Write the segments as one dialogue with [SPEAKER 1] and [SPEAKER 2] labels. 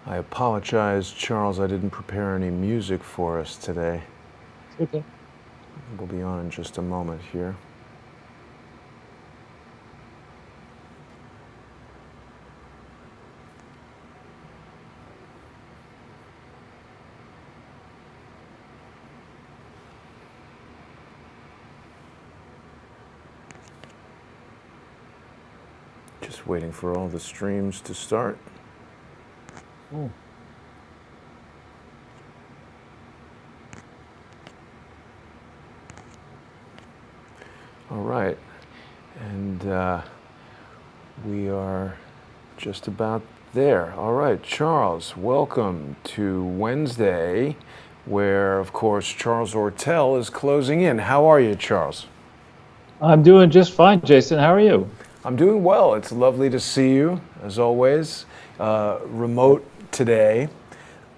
[SPEAKER 1] I apologize, Charles, I didn't prepare any music for us today.
[SPEAKER 2] Okay.
[SPEAKER 1] We'll be on in just a moment here. Just waiting for all the streams to start.
[SPEAKER 2] Cool.
[SPEAKER 1] All right, and we are just about there. All right, Charles, welcome to Wednesday, where, of course, Charles Ortel is closing in. How are you, Charles?
[SPEAKER 2] I'm doing just fine, Jason. How are you?
[SPEAKER 1] I'm doing well. It's lovely to see you, as always. Remote today.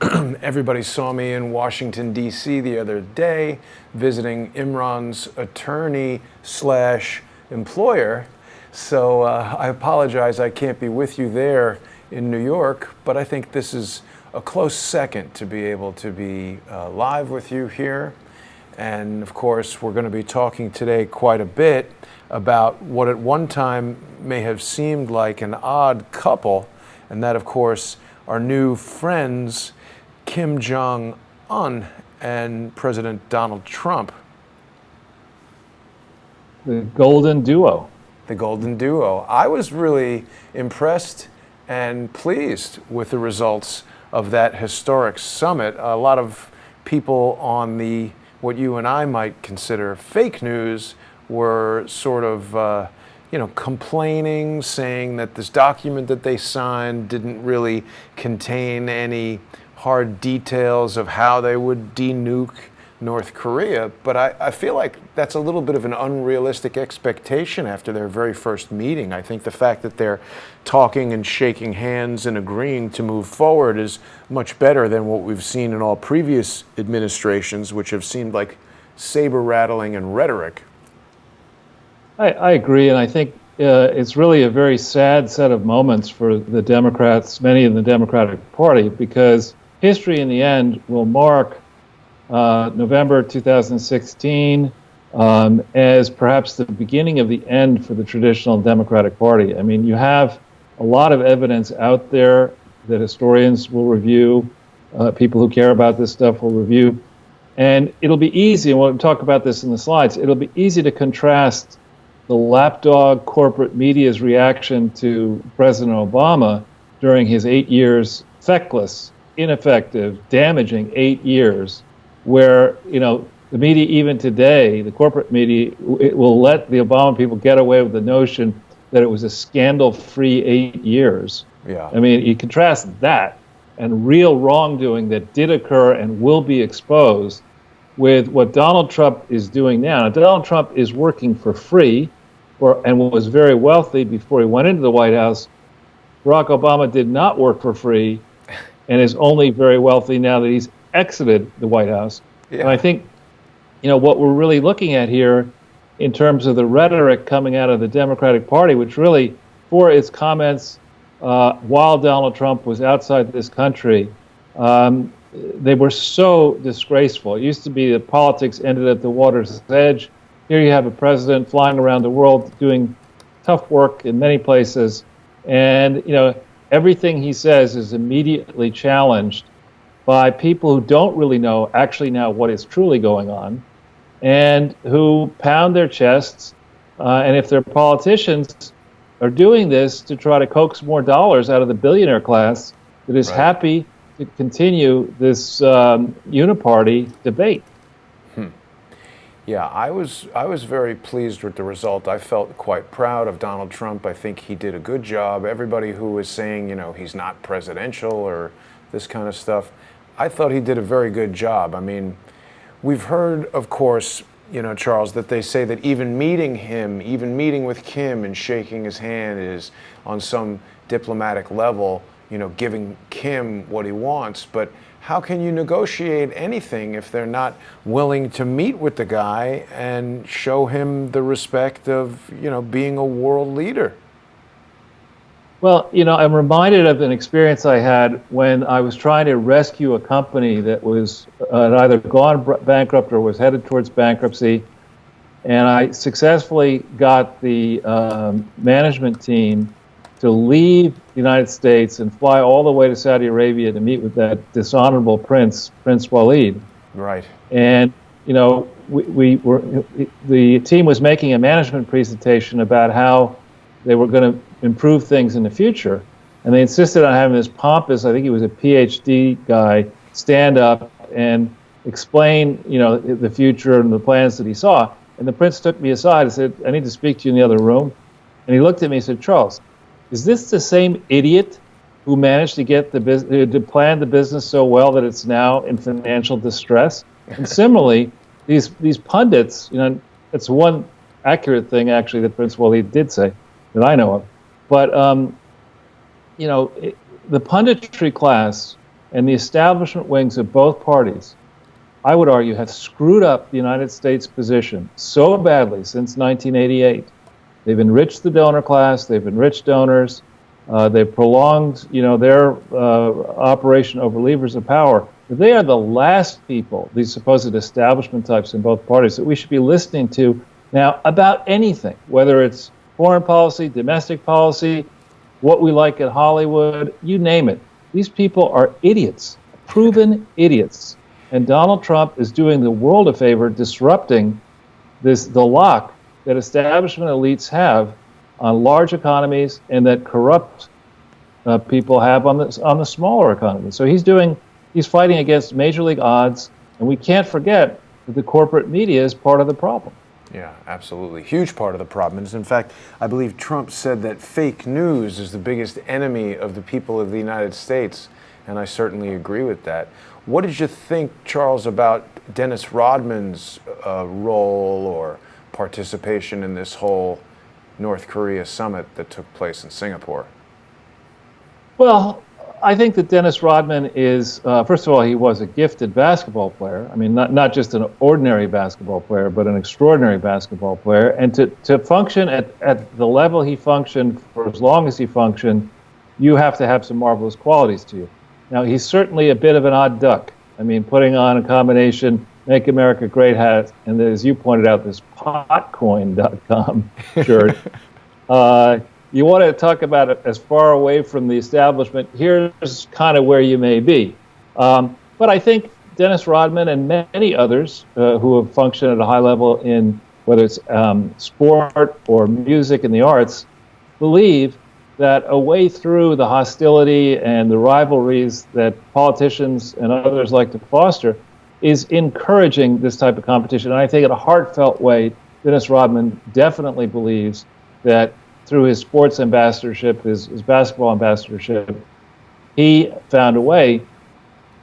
[SPEAKER 1] Everybody saw me in Washington, D.C. the other day, visiting Imran's attorney slash employer. So I apologize I can't be with you there in New York, but I think this is a close second to be able to be live with you here. And of course, we're going to be talking today quite a bit about what at one time may have seemed like an odd couple, and that, of course, are new friends, Kim Jong-un and President Donald Trump.
[SPEAKER 2] The golden duo.
[SPEAKER 1] The golden duo. I was really impressed and pleased with the results of that historic summit. A lot of people on the what you and I might consider fake news were sort of complaining, saying that this document that they signed didn't really contain any hard details of how they would de-nuke North Korea. But I feel like that's a little bit of an unrealistic expectation after their very first meeting. I think the fact that they're talking and shaking hands and agreeing to move forward is much better than what we've seen in all previous administrations, which have seemed like saber rattling and rhetoric.
[SPEAKER 2] I agree, and I think it's really a very sad set of moments for the Democrats, many in the Democratic Party, because history in the end will mark November 2016 as perhaps the beginning of the end for the traditional Democratic Party. I mean, you have a lot of evidence out there that historians will review, people who care about this stuff will review, and it'll be easy, and we'll talk about this in the slides, it'll be easy to contrast the lapdog corporate media's reaction to President Obama during his 8 years, feckless, ineffective, damaging 8 years, where, the media even today, the corporate media, it will let the Obama people get away with the notion that it was a scandal-free 8 years.
[SPEAKER 1] Yeah.
[SPEAKER 2] I mean, you contrast that and real wrongdoing that did occur and will be exposed with what Donald Trump is doing now. Now, Donald Trump is working for free and was very wealthy before he went into the White House. Barack Obama did not work for free and is only very wealthy now that he's exited the White House.
[SPEAKER 1] Yeah.
[SPEAKER 2] And I think, what we're really looking at here in terms of the rhetoric coming out of the Democratic Party, which really, for its comments while Donald Trump was outside this country, they were so disgraceful. It used to be that politics ended at the water's edge. Here you have a president flying around the world doing tough work in many places, and everything he says is immediately challenged by people who don't really know actually now what is truly going on, and who pound their chests. And if their politicians are doing this to try to coax more dollars out of the billionaire class that is happy to continue this uniparty debate.
[SPEAKER 1] Yeah, I was very pleased with the result. I felt quite proud of Donald Trump. I think he did a good job. Everybody who was saying, he's not presidential or this kind of stuff, I thought he did a very good job. I mean, we've heard, of course, Charles, that they say that even meeting with Kim and shaking his hand is on some diplomatic level, giving Kim what he wants. But how can you negotiate anything if they're not willing to meet with the guy and show him the respect of, being a world leader?
[SPEAKER 2] Well, I'm reminded of an experience I had when I was trying to rescue a company that was had either gone bankrupt or was headed towards bankruptcy. And I successfully got the management team to leave the United States and fly all the way to Saudi Arabia to meet with that dishonorable prince, Prince Walid.
[SPEAKER 1] Right.
[SPEAKER 2] And, the team was making a management presentation about how they were going to improve things in the future. And they insisted on having this pompous, I think he was a PhD guy, stand up and explain, the future and the plans that he saw. And the prince took me aside and said, "I need to speak to you in the other room." And he looked at me and said, "Charles, is this the same idiot who managed to get to plan the business so well that it's now in financial distress?" And similarly, these pundits, it's one accurate thing actually that Prince Walid did say that I know of, but the punditry class and the establishment wings of both parties, I would argue, have screwed up the United States position so badly since 1988. They've enriched the donor class, they've enriched donors, they've prolonged, their operation over levers of power. They are the last people, these supposed establishment types in both parties, that we should be listening to now about anything, whether it's foreign policy, domestic policy, what we like at Hollywood, you name it. These people are idiots, proven idiots. And Donald Trump is doing the world a favor, disrupting the lock that establishment elites have on large economies and that corrupt people have on the smaller economies. So he's fighting against major league odds, and we can't forget that the corporate media is part of the problem.
[SPEAKER 1] Yeah, absolutely. Huge part of the problem. And in fact, I believe Trump said that fake news is the biggest enemy of the people of the United States, and I certainly agree with that. What did you think, Charles, about Dennis Rodman's role or participation in this whole North Korea summit that took place in Singapore?
[SPEAKER 2] Well, I think that Dennis Rodman is, first of all, he was a gifted basketball player. I mean, not just an ordinary basketball player, but an extraordinary basketball player. And to function at the level he functioned for as long as he functioned, you have to have some marvelous qualities to you. Now, he's certainly a bit of an odd duck. I mean, putting on a combination Make America Great hat, and as you pointed out, this potcoin.com shirt. You want to talk about it as far away from the establishment, here's kind of where you may be. But I think Dennis Rodman and many others who have functioned at a high level in whether it's sport or music and the arts believe that a way through the hostility and the rivalries that politicians and others like to foster is encouraging this type of competition. And I think in a heartfelt way, Dennis Rodman definitely believes that through his sports ambassadorship, his basketball ambassadorship, he found a way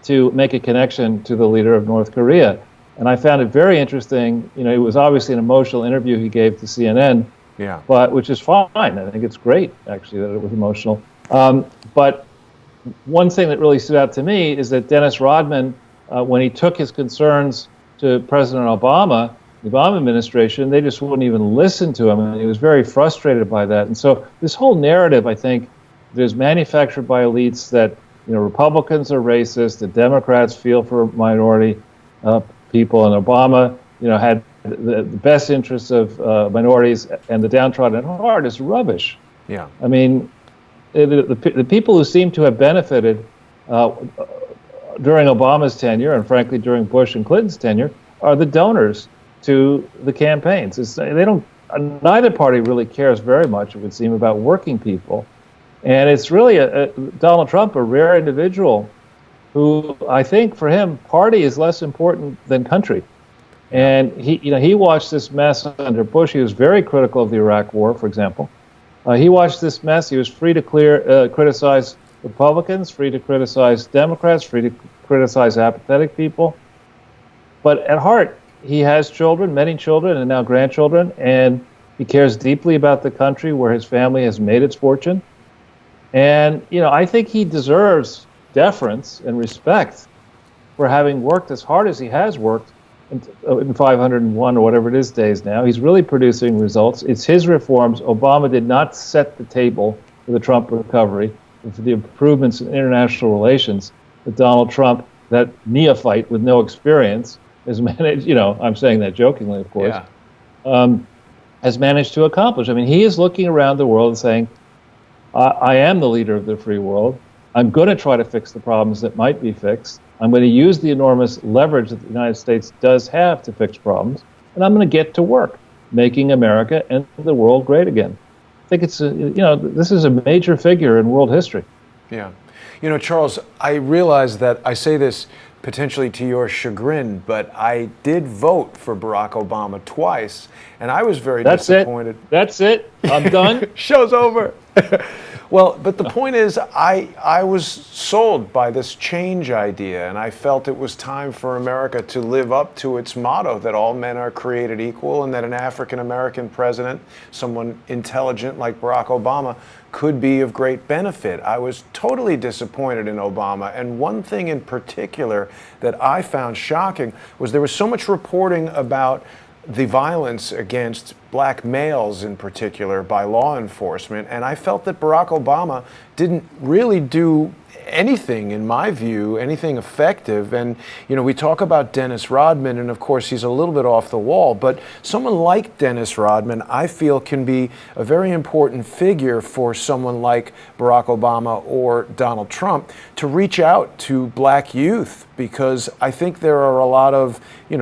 [SPEAKER 2] to make a connection to the leader of North Korea. And I found it very interesting. It was obviously an emotional interview he gave to CNN, but which is fine. I think it's great, actually, that it was emotional. But one thing that really stood out to me is that Dennis Rodman, when he took his concerns to President Obama, the Obama administration, they just wouldn't even listen to him, and he was very frustrated by that. And so this whole narrative, I think, is manufactured by elites that Republicans are racist, the Democrats feel for minority people, and Obama had the best interests of minorities and the downtrodden at heart is rubbish.
[SPEAKER 1] Yeah.
[SPEAKER 2] I mean, the people who seem to have benefited during Obama's tenure, and frankly during Bush and Clinton's tenure, are the donors to the campaigns. Neither party really cares very much, it would seem, about working people. And it's really Donald Trump, a rare individual who, I think for him, party is less important than country. And he watched this mess under Bush. He was very critical of the Iraq War, for example. He watched this mess. He was free to criticize Republicans, free to criticize Democrats, free to criticize apathetic people. But at heart, he has children, many children, and now grandchildren, and he cares deeply about the country where his family has made its fortune. And, I think he deserves deference and respect for having worked as hard as he has worked in 501 or whatever it is days now. He's really producing results. It's his reforms. Obama did not set the table for the Trump recovery and for the improvements in international relations that Donald Trump, that neophyte with no experience, has managed, I'm saying that jokingly, of course, has managed to accomplish. I mean, he is looking around the world and saying, I am the leader of the free world. I'm going to try to fix the problems that might be fixed. I'm going to use the enormous leverage that the United States does have to fix problems, and I'm going to get to work making America and the world great again. I think it's, this is a major figure in world history.
[SPEAKER 1] Yeah. Charles, I realize that I say this potentially to your chagrin, but I did vote for Barack Obama twice, and I was very disappointed.
[SPEAKER 2] That's it. I'm done.
[SPEAKER 1] Show's over. Well, but the point is, I was sold by this change idea, and I felt it was time for America to live up to its motto that all men are created equal, and that an African-American president, someone intelligent like Barack Obama, could be of great benefit. I was totally disappointed in Obama, and one thing in particular that I found shocking was there was so much reporting about the violence against black males in particular by law enforcement, and I felt that Barack Obama didn't really do anything, in my view, anything effective. And we talk about Dennis Rodman, and of course he's a little bit off the wall, but someone like Dennis Rodman, I feel, can be a very important figure for someone like Barack Obama or Donald Trump to reach out to black youth, because I think there are a lot of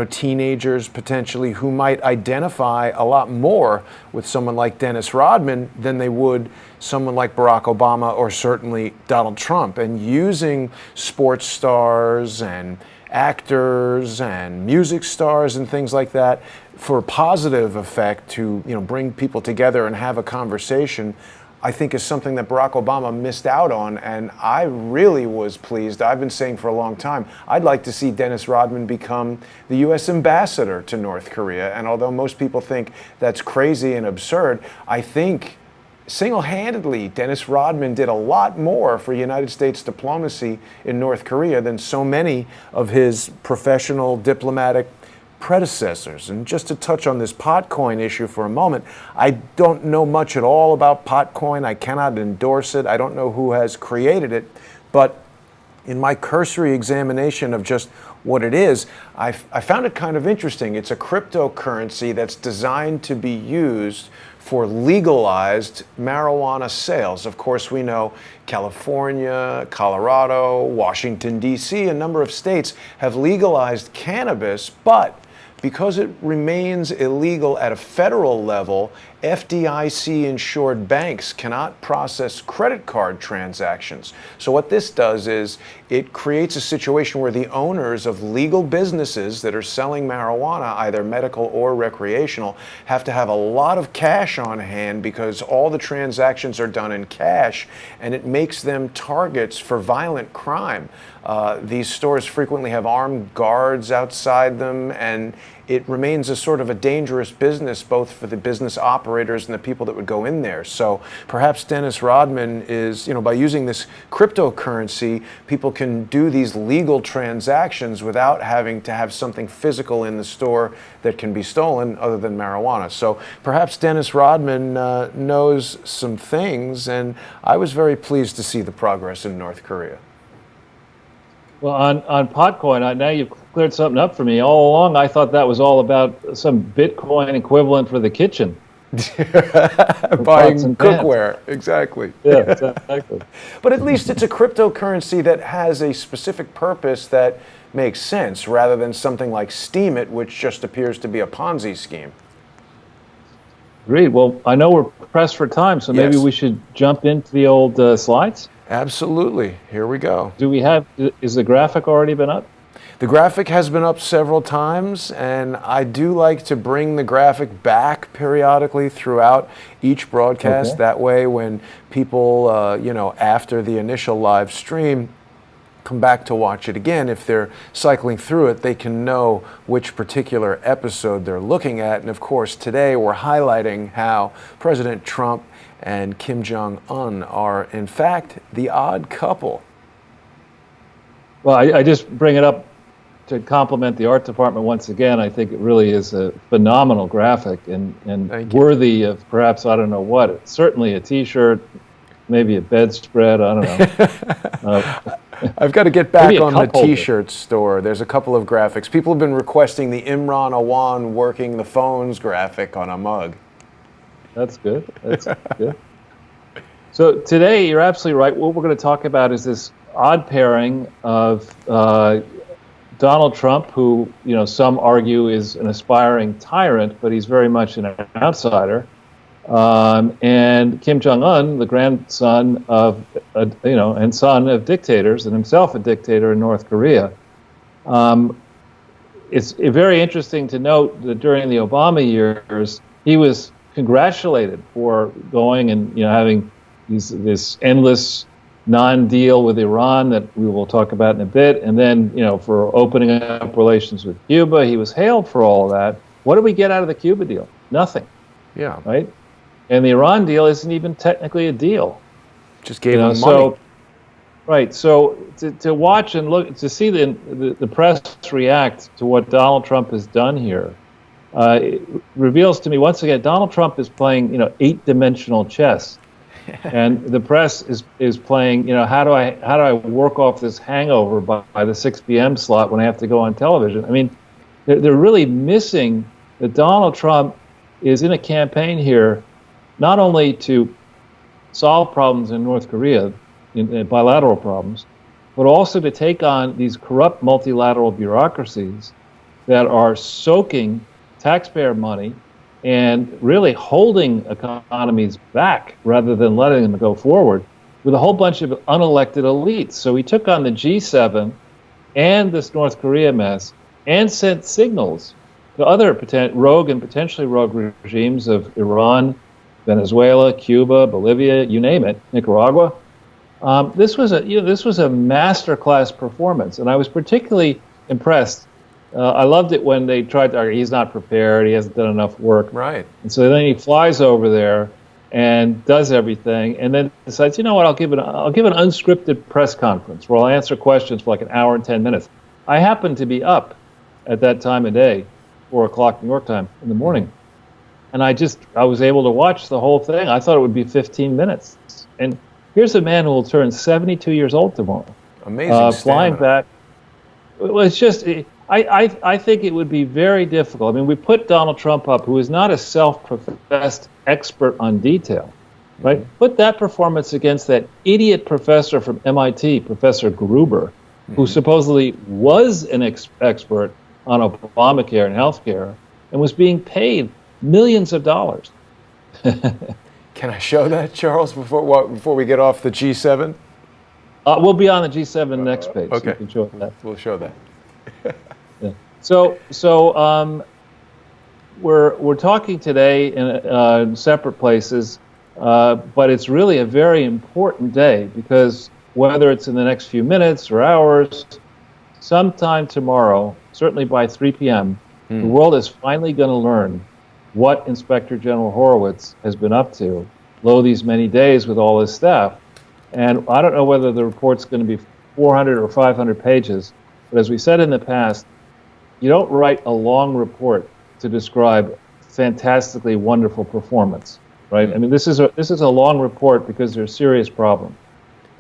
[SPEAKER 1] teenagers potentially who might identify a lot more with someone like Dennis Rodman than they would someone like Barack Obama or certainly Donald Trump. And using sports stars and actors and music stars and things like that for a positive effect to bring people together and have a conversation, I think is something that Barack Obama missed out on, and I really was pleased. I've been saying for a long time, I'd like to see Dennis Rodman become the U.S. ambassador to North Korea, and although most people think that's crazy and absurd, I think single-handedly Dennis Rodman did a lot more for United States diplomacy in North Korea than so many of his professional diplomatic predecessors. And just to touch on this Potcoin issue for a moment, I don't know much at all about Potcoin. I cannot endorse it. I don't know who has created it, but in my cursory examination of just what it is, I found it kind of interesting. It's a cryptocurrency that's designed to be used for legalized marijuana sales. Of course, we know California, Colorado, Washington, D.C., a number of states have legalized cannabis, but because it remains illegal at a federal level, FDIC-insured banks cannot process credit card transactions. So what this does is it creates a situation where the owners of legal businesses that are selling marijuana, either medical or recreational, have to have a lot of cash on hand because all the transactions are done in cash, and it makes them targets for violent crime. These stores frequently have armed guards outside them, and it remains a sort of a dangerous business both for the business operators and the people that would go in there. So perhaps Dennis Rodman is, by using this cryptocurrency, people can do these legal transactions without having to have something physical in the store that can be stolen other than marijuana. So perhaps Dennis Rodman knows some things, and I was very pleased to see the progress in North Korea.
[SPEAKER 2] Well, on Potcoin, now you've cleared something up for me. All along, I thought that was all about some Bitcoin equivalent for the kitchen.
[SPEAKER 1] Buying cookware, exactly.
[SPEAKER 2] Yeah, exactly.
[SPEAKER 1] But at least it's a cryptocurrency that has a specific purpose that makes sense, rather than something like Steemit, which just appears to be a Ponzi scheme.
[SPEAKER 2] Agreed. Well, I know we're pressed for time, so maybe we should jump into the old slides.
[SPEAKER 1] Absolutely. Here we go.
[SPEAKER 2] Is the graphic already been up?
[SPEAKER 1] The graphic has been up several times, and I do like to bring the graphic back periodically throughout each broadcast. Okay. That way, when people, after the initial live stream, come back to watch it again, if they're cycling through it, they can know which particular episode they're looking at. And of course, today we're highlighting how President Trump and Kim Jong-un are, in fact, the odd couple.
[SPEAKER 2] Well, I just bring it up to compliment the art department once again. I think it really is a phenomenal graphic and worthy of perhaps, I don't know what, certainly a T-shirt, maybe a bedspread. I don't know.
[SPEAKER 1] I've got to get back
[SPEAKER 2] Maybe a
[SPEAKER 1] on the
[SPEAKER 2] cup holder.
[SPEAKER 1] T-shirt store. There's a couple of graphics. People have been requesting the Imran Awan working the phones graphic on a mug.
[SPEAKER 2] That's good. That's good. So today, you're absolutely right. What we're going to talk about is this odd pairing of Donald Trump, who some argue is an aspiring tyrant, but he's very much an outsider, and Kim Jong-un, the grandson of and son of dictators, and himself a dictator in North Korea. It's very interesting to note that during the Obama years, he was congratulated for going and having this endless non-deal with Iran that we will talk about in a bit, and then for opening up relations with Cuba. He was hailed for all of that. What did we get out of the Cuba deal? Nothing.
[SPEAKER 1] Yeah.
[SPEAKER 2] Right. And the Iran deal isn't even technically a deal.
[SPEAKER 1] Just gave him money.
[SPEAKER 2] Right. So to watch and look, to see the press react to what Donald Trump has done here, it reveals to me once again Donald Trump is playing 8-dimensional chess. And the press is playing, how do I work off this hangover by the 6 p.m. slot when I have to go on television? I mean, they're really missing that Donald Trump is in a campaign here, not only to solve problems in North Korea, in bilateral problems, but also to take on these corrupt multilateral bureaucracies that are soaking taxpayer money and really holding economies back rather than letting them go forward with a whole bunch of unelected elites. So he took on the G7 and this North Korea mess and sent signals to other rogue and potentially rogue regimes of Iran, Venezuela, Cuba, Bolivia, you name it, Nicaragua. This was a masterclass performance, and I was particularly impressed. I loved it when they tried to argue he's not prepared, he hasn't done enough work.
[SPEAKER 1] Right.
[SPEAKER 2] And so then he flies over there and does everything, and then decides, you know what, I'll give an unscripted press conference where I'll answer questions for like an hour and 10 minutes. I happened to be up at that time of day, 4 o'clock New York time in the morning, and I was able to watch the whole thing. I thought it would be 15 minutes. And here's a man who will turn 72 years old tomorrow.
[SPEAKER 1] Amazing.
[SPEAKER 2] Flying back. Well, it's just, I think it would be very difficult. I mean, we put Donald Trump up, who is not a self-professed expert on detail, right? Mm-hmm. Put that performance against that idiot professor from MIT, Professor Gruber, mm-hmm. who supposedly was an expert on Obamacare and healthcare and was being paid millions of dollars.
[SPEAKER 1] Can I show that, Charles, before we get off the G7?
[SPEAKER 2] We'll be on the G7 next page.
[SPEAKER 1] Okay.
[SPEAKER 2] So you can show that.
[SPEAKER 1] We'll show that.
[SPEAKER 2] Yeah. So we're talking today in separate places, but it's really a very important day because whether it's in the next few minutes or hours, sometime tomorrow, certainly by 3 p.m., the world is finally going to learn what Inspector General Horowitz has been up to, lo these many days with all his staff. And I don't know whether the report's going to be 400 or 500 pages, but as we said in the past, you don't write a long report to describe fantastically wonderful performance, right? I mean, this is a long report because there's serious problems,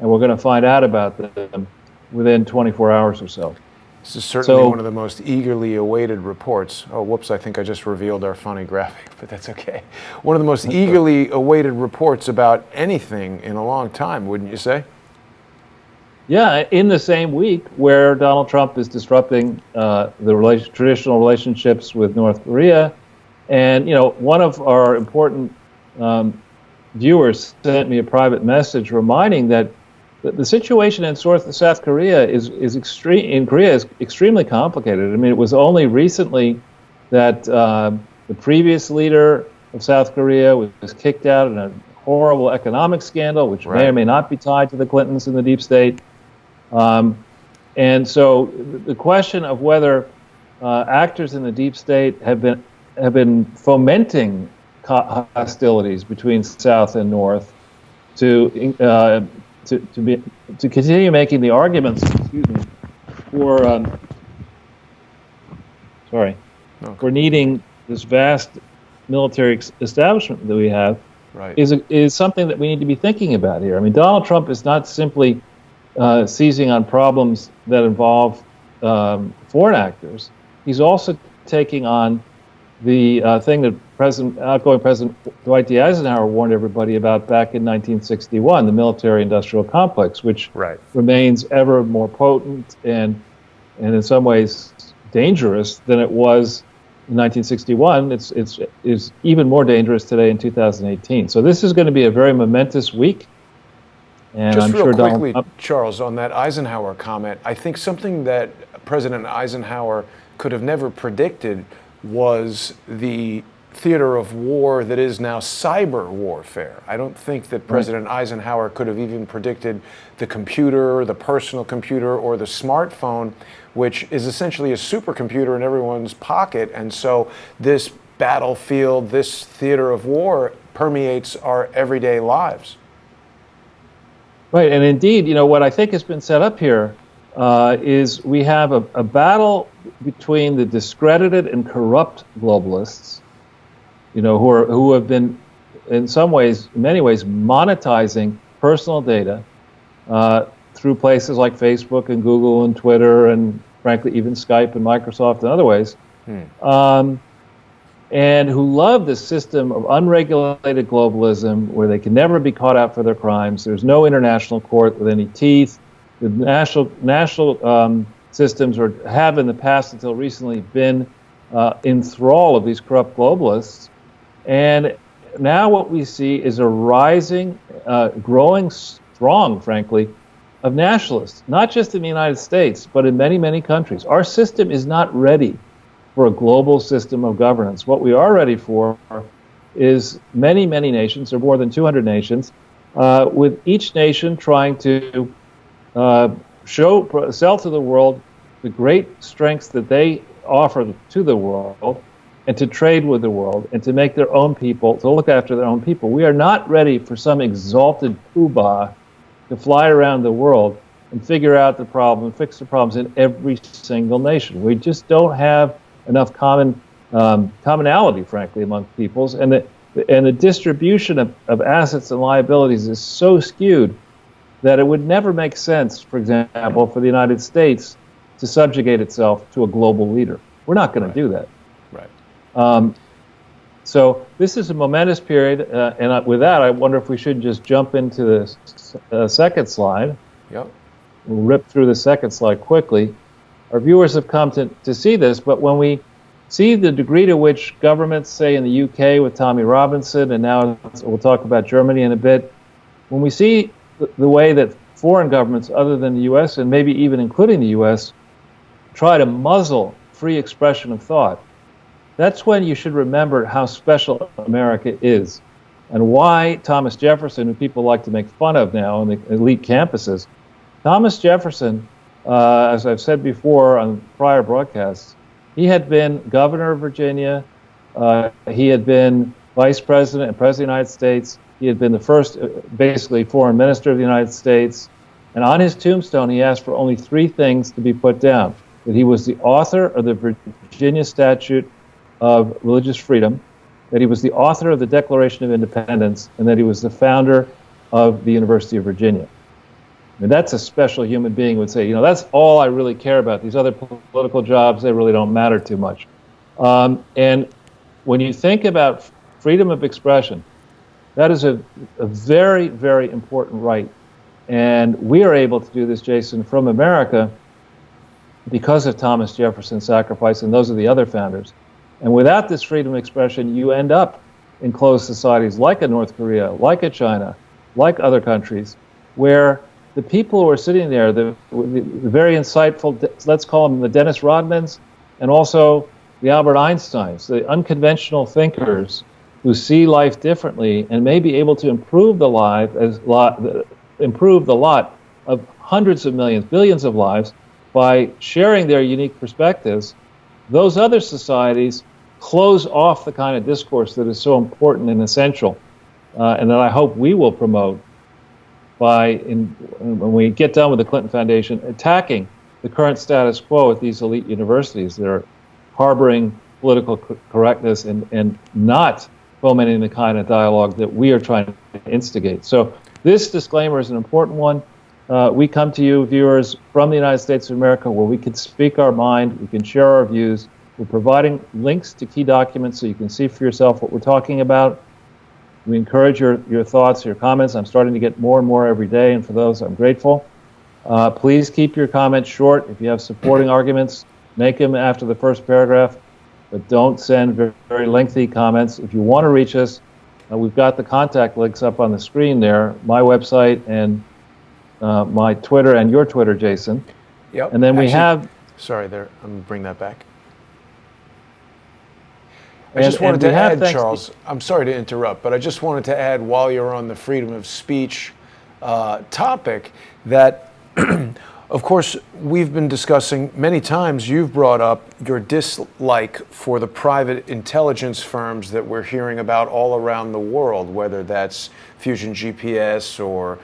[SPEAKER 2] and we're going to find out about them within 24 hours or so.
[SPEAKER 1] This is certainly one of the most eagerly awaited reports. Oh, whoops, I think I just revealed our funny graphic, but that's okay. One of the most eagerly awaited reports about anything in a long time, wouldn't you say?
[SPEAKER 2] Yeah, in the same week where Donald Trump is disrupting the traditional relationships with North Korea. And, one of our important viewers sent me a private message reminding that the situation in South Korea is extremely complicated. I mean, it was only recently that the previous leader of South Korea was kicked out in a horrible economic scandal, which may or may not be tied to the Clintons and the deep state. And so the question of whether actors in the deep state have been fomenting hostilities between South and North to continue making the arguments, for needing this vast military establishment that we have,
[SPEAKER 1] Right.
[SPEAKER 2] is something that we need to be thinking about here. I mean, Donald Trump is not simply seizing on problems that involve foreign actors. He's also taking on the thing that outgoing President Dwight D. Eisenhower warned everybody about back in 1961, the military-industrial complex, which
[SPEAKER 1] Right.
[SPEAKER 2] remains ever more potent and in some ways dangerous than it was in 1961. It's even more dangerous today in 2018. So this is going to be a very momentous week. And
[SPEAKER 1] Just
[SPEAKER 2] I'm
[SPEAKER 1] real
[SPEAKER 2] sure
[SPEAKER 1] quickly,
[SPEAKER 2] Donald,
[SPEAKER 1] Charles, on that Eisenhower comment, I think something that President Eisenhower could have never predicted was the theater of war that is now cyber warfare. I don't think that President Eisenhower could have even predicted the computer, the personal computer, or the smartphone, which is essentially a supercomputer in everyone's pocket. And so this battlefield, this theater of war permeates our everyday lives.
[SPEAKER 2] right, and indeed, you know, what I think has been set up here is we have a battle between the discredited and corrupt globalists, you know, who have been, in many ways, monetizing personal data through places like Facebook and Google and Twitter and, frankly, even Skype and Microsoft and other ways, and who love this system of unregulated globalism where they can never be caught out for their crimes. There's no international court with any teeth. The national systems have in the past until recently been in thrall of these corrupt globalists. And now what we see is a rising, growing strong, frankly, of nationalists, not just in the United States, but in many, many countries. Our system is not ready for a global system of governance. What we are ready for is many, many nations, or more than 200 nations, with each nation trying to sell to the world the great strengths that they offer to the world, and to trade with the world, and to make their own people, to look after their own people. We are not ready for some exalted poobah to fly around the world and figure out the problem, fix the problems in every single nation. We just don't have enough commonality, frankly, among peoples, and the distribution of assets and liabilities is so skewed that it would never make sense, for example, for the United States to subjugate itself to a global leader. We're not going to do that.
[SPEAKER 1] Right.
[SPEAKER 2] So this is a momentous period, and with that, I wonder if we should just jump into the second slide.
[SPEAKER 1] Yep.
[SPEAKER 2] We'll rip through the second slide quickly. Our viewers have come to see this, but when we see the degree to which governments, say in the UK with Tommy Robinson, and now we'll talk about Germany in a bit, when we see the way that foreign governments other than the U.S., and maybe even including the U.S., try to muzzle free expression of thought, that's when you should remember how special America is and why Thomas Jefferson, who people like to make fun of now in the elite campuses, Thomas Jefferson, as I've said before on prior broadcasts, he had been governor of Virginia, he had been vice president and president of the United States, he had been the first, basically, foreign minister of the United States, and on his tombstone he asked for only three things to be put down: that he was the author of the Virginia Statute of Religious Freedom, that he was the author of the Declaration of Independence, and that he was the founder of the University of Virginia. I mean, that's a special human being would say, you know, that's all I really care about. These other political jobs, they really don't matter too much. And when you think about freedom of expression, that is a very, very important right. And we are able to do this, Jason, from America because of Thomas Jefferson's sacrifice, and those are the other founders. And without this freedom of expression, you end up in closed societies like a North Korea, like a China, like other countries, where the people who are sitting there, the very insightful, let's call them the Dennis Rodmans, and also the Albert Einsteins, the unconventional thinkers who see life differently and may be able to improve the lot of hundreds of millions, billions of lives by sharing their unique perspectives. Those other societies close off the kind of discourse that is so important and essential, and that I hope we will promote by, when we get done with the Clinton Foundation, attacking the current status quo at these elite universities that are harboring political correctness and not fomenting the kind of dialogue that we are trying to instigate. So this disclaimer is an important one. We come to you, viewers, from the United States of America, where we can speak our mind, we can share our views. We're providing links to key documents so you can see for yourself what we're talking about. We encourage your thoughts, your comments. I'm starting to get more and more every day, and for those, I'm grateful. Please keep your comments short. If you have supporting arguments, make them after the first paragraph, but don't send very, very lengthy comments. If you want to reach us, we've got the contact links up on the screen there, my website and my Twitter and your Twitter, Jason.
[SPEAKER 1] Yep.
[SPEAKER 2] And then we have...
[SPEAKER 1] Sorry, there. I'm going to bring that back. I just wanted to add, Charles, I'm sorry to interrupt, but I just wanted to add, while you're on the freedom of speech topic, that, of course, we've been discussing many times, you've brought up your dislike for the private intelligence firms that we're hearing about all around the world, whether that's Fusion GPS or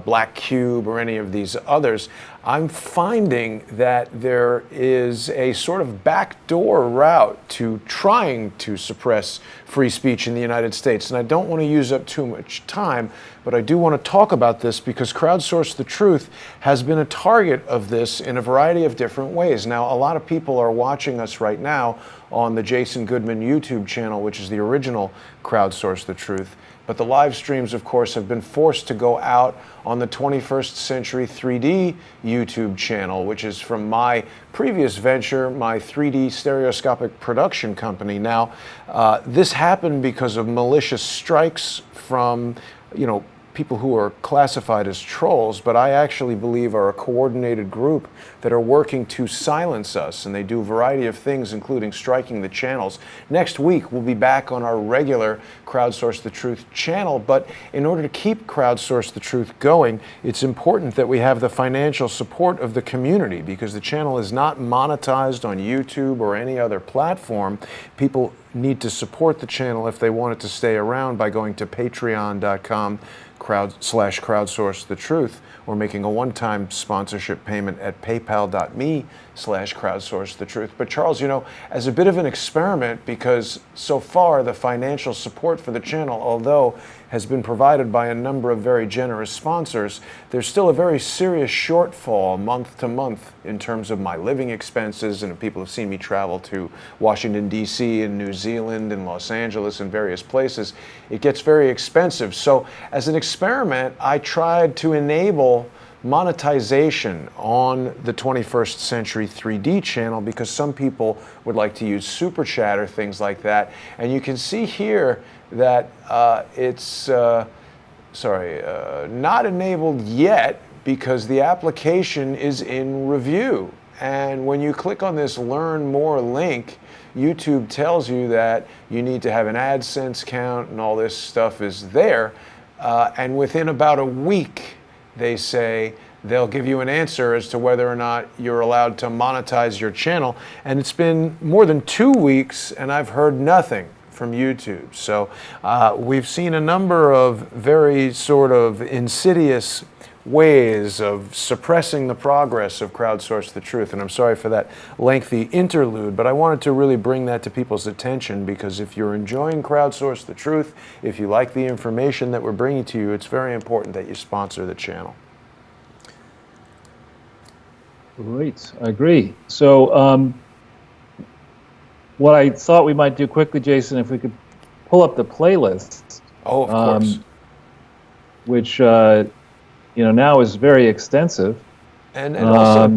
[SPEAKER 1] Black Cube or any of these others. I'm finding that there is a sort of backdoor route to trying to suppress free speech in the United States. And I don't want to use up too much time, but I do want to talk about this because Crowdsource the Truth has been a target of this in a variety of different ways. Now, a lot of people are watching us right now on the Jason Goodman YouTube channel, which is the original Crowdsource the Truth. But the live streams, of course, have been forced to go out on the 21st Century 3D YouTube channel, which is from my previous venture, my 3D stereoscopic production company. Now, this happened because of malicious strikes from, people who are classified as trolls, but I actually believe are a coordinated group that are working to silence us, and they do a variety of things, including striking the channels. Next week, we'll be back on our regular Crowdsource the Truth channel, but in order to keep Crowdsource the Truth going, it's important that we have the financial support of the community, because the channel is not monetized on YouTube or any other platform. People need to support the channel if they want it to stay around by going to patreon.com/crowdsource the truth, or making a one-time sponsorship payment at paypal.me/crowdsource the truth. But Charles, as a bit of an experiment, because so far the financial support for the channel, although has been provided by a number of very generous sponsors, there's still a very serious shortfall month to month in terms of my living expenses, and people have seen me travel to Washington, D.C. and New Zealand and Los Angeles and various places. It gets very expensive. So as an experiment, I tried to enable monetization on the 21st Century 3D channel, because some people would like to use Super Chat or things like that. And you can see here that it's not enabled yet, because the application is in review. And when you click on this Learn More link, YouTube tells you that you need to have an AdSense count and all this stuff is there. And within about a week, they say they'll give you an answer as to whether or not you're allowed to monetize your channel. And it's been more than 2 weeks, and I've heard nothing from YouTube. So we've seen a number of very sort of insidious ways of suppressing the progress of Crowdsource the Truth. And I'm sorry for that lengthy interlude, but I wanted to really bring that to people's attention, because if you're enjoying Crowdsource the Truth, if you like the information that we're bringing to you, it's very important that you sponsor the channel.
[SPEAKER 2] Great, I agree. So what I thought we might do quickly, Jason, if we could pull up the playlist.
[SPEAKER 1] Oh, of course.
[SPEAKER 2] Which now is very extensive.
[SPEAKER 1] And also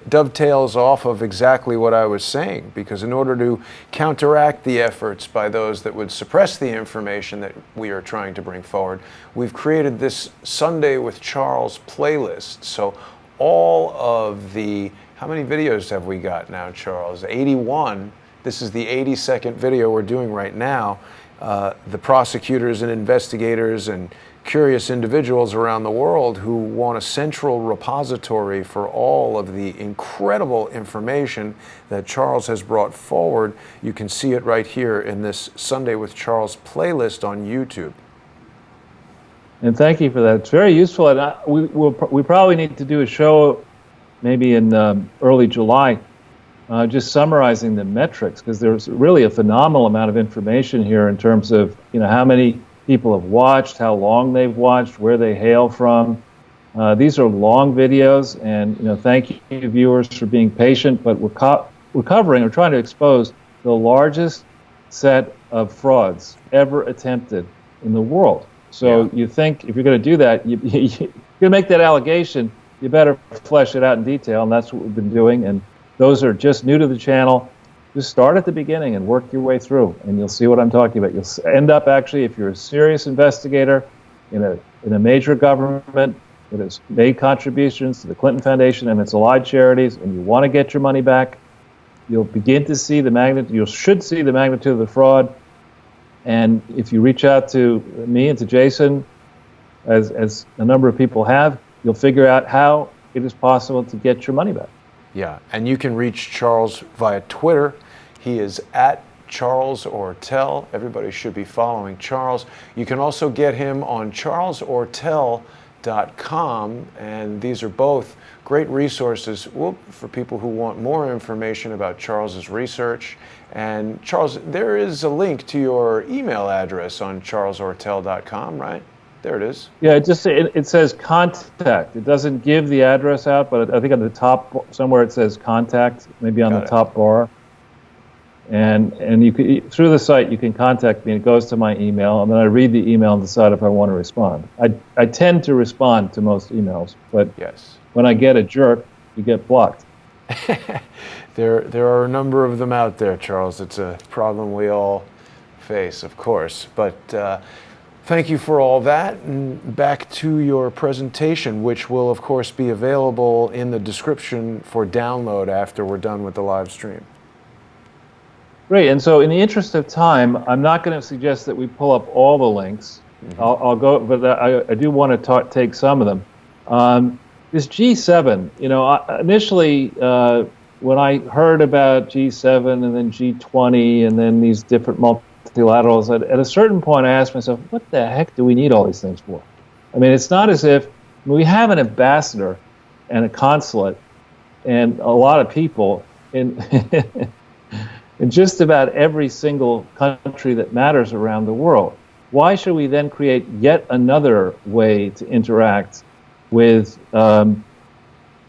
[SPEAKER 1] dovetails off of exactly what I was saying, because in order to counteract the efforts by those that would suppress the information that we are trying to bring forward, we've created this Sunday with Charles playlist. So all of the, how many videos have we got now, Charles? 81. This is the 82nd video we're doing right now. The prosecutors and investigators and curious individuals around the world who want a central repository for all of the incredible information that Charles has brought forward. You can see it right here in this Sunday with Charles playlist on YouTube.
[SPEAKER 2] And thank you for that. It's very useful. And we probably need to do a show maybe in early July just summarizing the metrics, because there's really a phenomenal amount of information here in terms of how many people have watched, how long they've watched, where they hail from. These are long videos, and thank you viewers for being patient, but we're trying to expose the largest set of frauds ever attempted in the world. So you think if you're going to do that, you're going to make that allegation, you better flesh it out in detail, and that's what we've been doing. And those are just new to the channel. Just start at the beginning and work your way through, and you'll see what I'm talking about. You'll end up, actually, if you're a serious investigator in a major government that has made contributions to the Clinton Foundation and its allied charities, and you want to get your money back, you'll begin to see the magnitude. You should see the magnitude of the fraud. And if you reach out to me and to Jason, as a number of people have, you'll figure out how it is possible to get your money back.
[SPEAKER 1] Yeah, and you can reach Charles via Twitter. He is at Charles Ortel. Everybody should be following Charles. You can also get him on charlesortel.com, and these are both great resources for people who want more information about Charles's research. And Charles, there is a link to your email address on charlesortel.com, right? There it is.
[SPEAKER 2] Yeah, it says contact. It doesn't give the address out, but I think on the top somewhere it says contact, maybe on the top bar. And you can, through the site, you can contact me, and it goes to my email, and then I read the email and decide if I want to respond. I tend to respond to most emails, but when I get a jerk, you get blocked.
[SPEAKER 1] There are a number of them out there, Charles. It's a problem we all face, of course. But thank you for all that, and back to your presentation, which will, of course, be available in the description for download after we're done with the live stream.
[SPEAKER 2] Great, and so in the interest of time, I'm not going to suggest that we pull up all the links. I'll go, but I do want to take some of them. This G7, initially when I heard about G7 and then G20 and then these different multilaterals, at a certain point I asked myself, what the heck do we need all these things for? I mean, it's not as if we have an ambassador and a consulate and a lot of people in in just about every single country that matters around the world. Why should we then create yet another way to interact with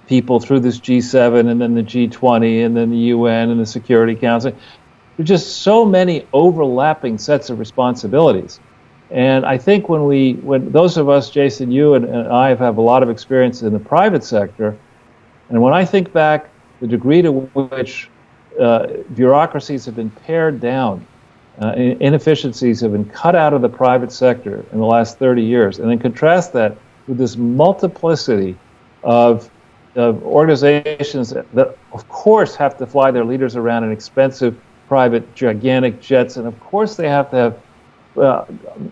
[SPEAKER 2] people through this G7 and then the G20 and then the UN and the Security Council? There's just so many overlapping sets of responsibilities. And I think when those of us, Jason, you and I have a lot of experience in the private sector, and when I think back the degree to which bureaucracies have been pared down, inefficiencies have been cut out of the private sector in the last 30 years, and then contrast that with this multiplicity of organizations that, of course, have to fly their leaders around in expensive, private, gigantic jets, and of course they have to have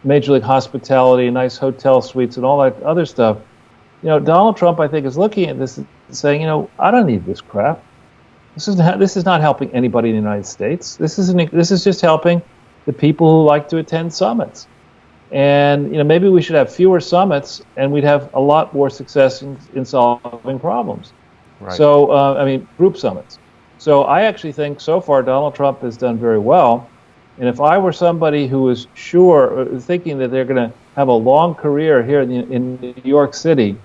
[SPEAKER 2] Major League hospitality, nice hotel suites, and all that other stuff. Donald Trump, I think, is looking at this and saying, I don't need this crap. This is not helping anybody in the United States. This is just helping the people who like to attend summits. And maybe we should have fewer summits, and we'd have a lot more success in solving problems. Right. So, group summits. So I actually think so far Donald Trump has done very well. And if I were somebody who was thinking that they're going to have a long career here in New York City,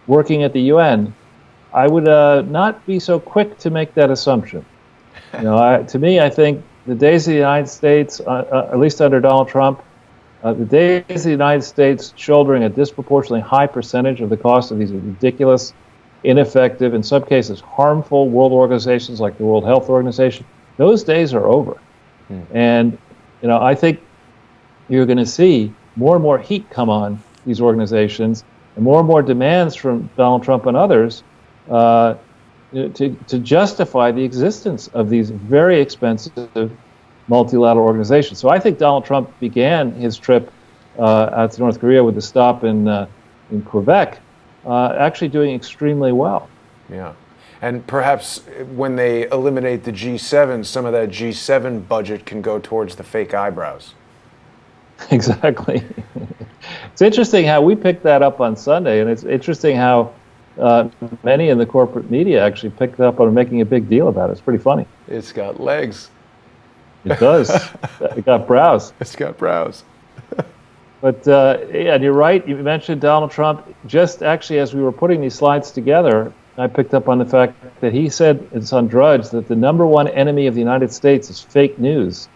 [SPEAKER 2] working at the UN, I would not be so quick to make that assumption. To me, I think the days of the United States, at least under Donald Trump, the days of the United States shouldering a disproportionately high percentage of the cost of these ridiculous, ineffective, in some cases harmful world organizations like the World Health Organization, those days are over. And I think you're going to see more and more heat come on these organizations and more demands from Donald Trump and others to justify the existence of these very expensive multilateral organizations. So I think Donald Trump began his trip out to North Korea with the stop in Quebec, actually doing extremely well.
[SPEAKER 1] Yeah. And perhaps when they eliminate the G7, some of that G7 budget can go towards the fake eyebrows.
[SPEAKER 2] Exactly. It's interesting how we picked that up on Sunday, and it's interesting how many in the corporate media actually picked up on making a big deal about it. It's pretty funny.
[SPEAKER 1] It's got legs.
[SPEAKER 2] It does. It got brows.
[SPEAKER 1] It's got brows.
[SPEAKER 2] But yeah, and you're right. You mentioned Donald Trump. Just actually, as we were putting these slides together, I picked up on the fact that he said it's on Drudge that the #1 enemy of the United States is fake news,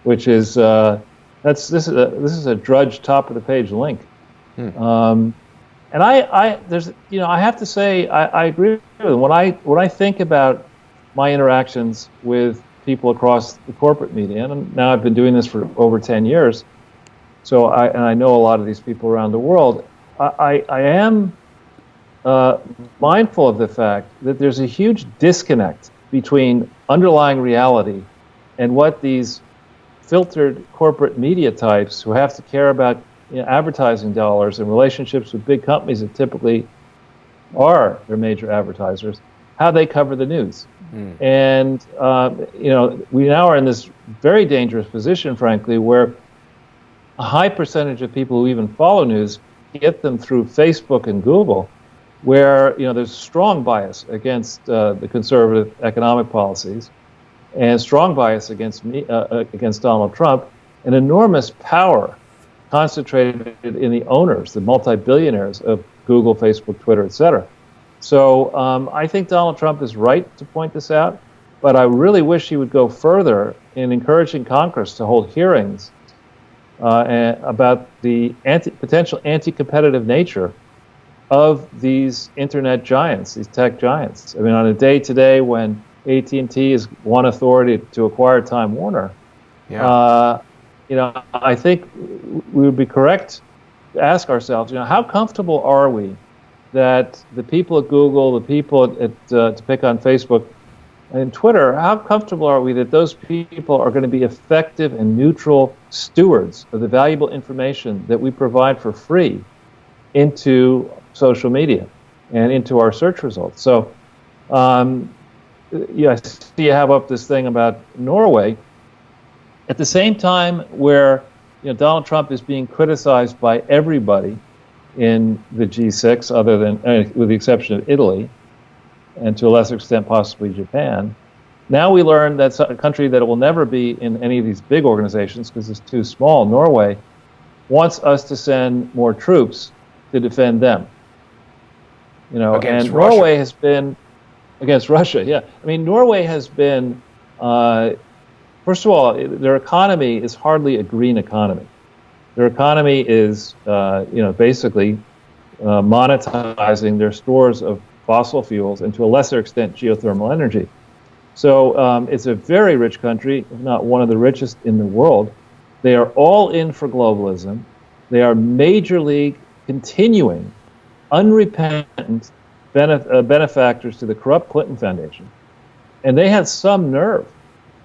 [SPEAKER 2] which is this is a Drudge top of the page link. And there's I have to say I agree with him. When I think about my interactions with people across the corporate media, and now I've been doing this for over 10 years. So I know a lot of these people around the world. I am mindful of the fact that there's a huge disconnect between underlying reality and what these filtered corporate media types who have to care about advertising dollars and relationships with big companies that typically are their major advertisers, how they cover the news. And we now are in this very dangerous position, frankly, where a high percentage of people who even follow news get them through Facebook and Google, where there's strong bias against the conservative economic policies, and strong bias against Donald Trump, and enormous power concentrated in the owners, the multi-billionaires of Google, Facebook, Twitter, etc. So I think Donald Trump is right to point this out, but I really wish he would go further in encouraging Congress to hold hearings about the potential anti-competitive nature of these internet giants, these tech giants. I mean, on a day today when AT&T is one authority to acquire Time Warner, I think we would be correct to ask ourselves, how comfortable are we that the people at Google, the people to pick on Facebook and Twitter, how comfortable are we that those people are going to be effective and neutral stewards of the valuable information that we provide for free into social media and into our search results? So, I see you have up this thing about Norway. At the same time where Donald Trump is being criticized by everybody in the G6, other than with the exception of Italy, and to a lesser extent possibly Japan. Now we learn that's a country that will never be in any of these big organizations because it's too small. Norway wants us to send more troops to defend them.
[SPEAKER 1] Against
[SPEAKER 2] and
[SPEAKER 1] Russia.
[SPEAKER 2] Norway has been against Russia. Yeah, I mean Norway has been. First of all, their economy is hardly a green economy. Their economy is, basically monetizing their stores of fossil fuels and to a lesser extent geothermal energy. So it's a very rich country, if not one of the richest in the world. They are all in for globalism. They are major league, continuing, unrepentant benefactors to the corrupt Clinton Foundation. And they have some nerve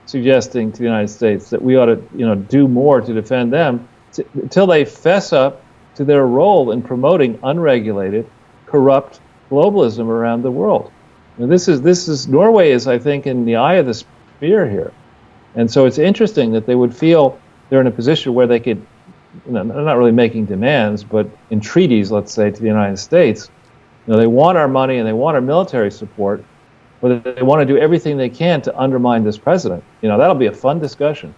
[SPEAKER 2] suggesting to the United States that we ought to, do more to defend them until they fess up to their role in promoting unregulated, corrupt globalism around the world. Now, this is Norway is, I think, in the eye of the spear here, and so it's interesting that they would feel they're in a position where they could, they're not really making demands, but in treaties, let's say, to the United States, they want our money and they want our military support, but they want to do everything they can to undermine this president. That'll be a fun discussion.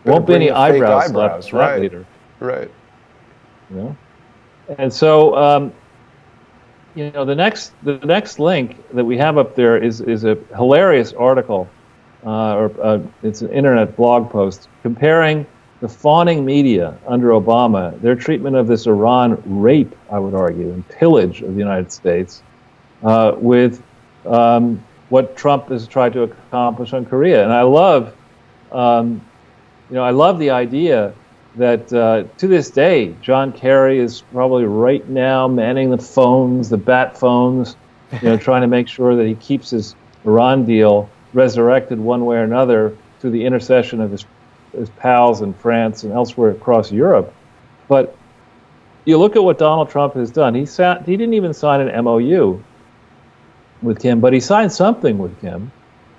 [SPEAKER 2] Won't be any eyebrows left for that leader.
[SPEAKER 1] Right.
[SPEAKER 2] And so, the next link that we have up there is a hilarious article, it's an internet blog post comparing the fawning media under Obama, their treatment of this Iran rape, I would argue, and pillage of the United States, with what Trump has tried to accomplish on Korea. And I love, the idea that to this day, John Kerry is probably right now manning the phones, the bat phones, trying to make sure that he keeps his Iran deal resurrected one way or another through the intercession of his pals in France and elsewhere across Europe. But you look at what Donald Trump has done. He didn't even sign an MOU with Kim, but he signed something with Kim,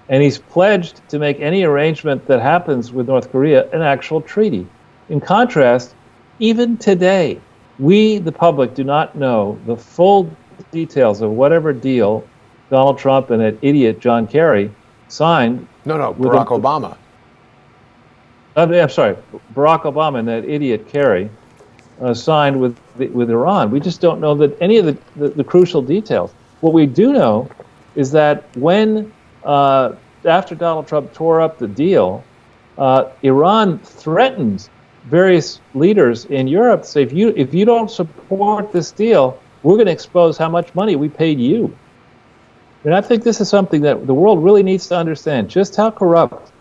[SPEAKER 2] and he's pledged to make any arrangement that happens with North Korea an actual treaty. In contrast, even today, We, the public, do not know the full details of whatever deal Donald Trump and that idiot John Kerry signed.
[SPEAKER 1] No,
[SPEAKER 2] with
[SPEAKER 1] Barack Obama.
[SPEAKER 2] I'm sorry, Barack Obama and that idiot Kerry signed with Iran. We just don't know that any of the crucial details. What we do know is that when after Donald Trump tore up the deal, Iran threatened various leaders in Europe to say, if you don't support this deal, we're going to expose how much money we paid you. And I think this is something that the world really needs to understand, just how corrupt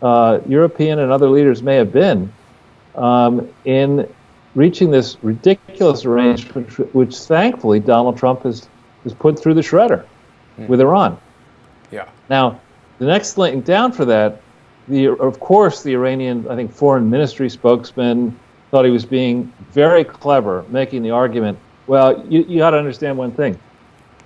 [SPEAKER 2] European and other leaders may have been in reaching this ridiculous arrangement, which thankfully Donald Trump has put through the shredder with Iran.
[SPEAKER 1] Yeah.
[SPEAKER 2] Now, the next link down for that, of course, the Iranian, I think, foreign ministry spokesman thought he was being very clever, making the argument, well, you got to understand one thing,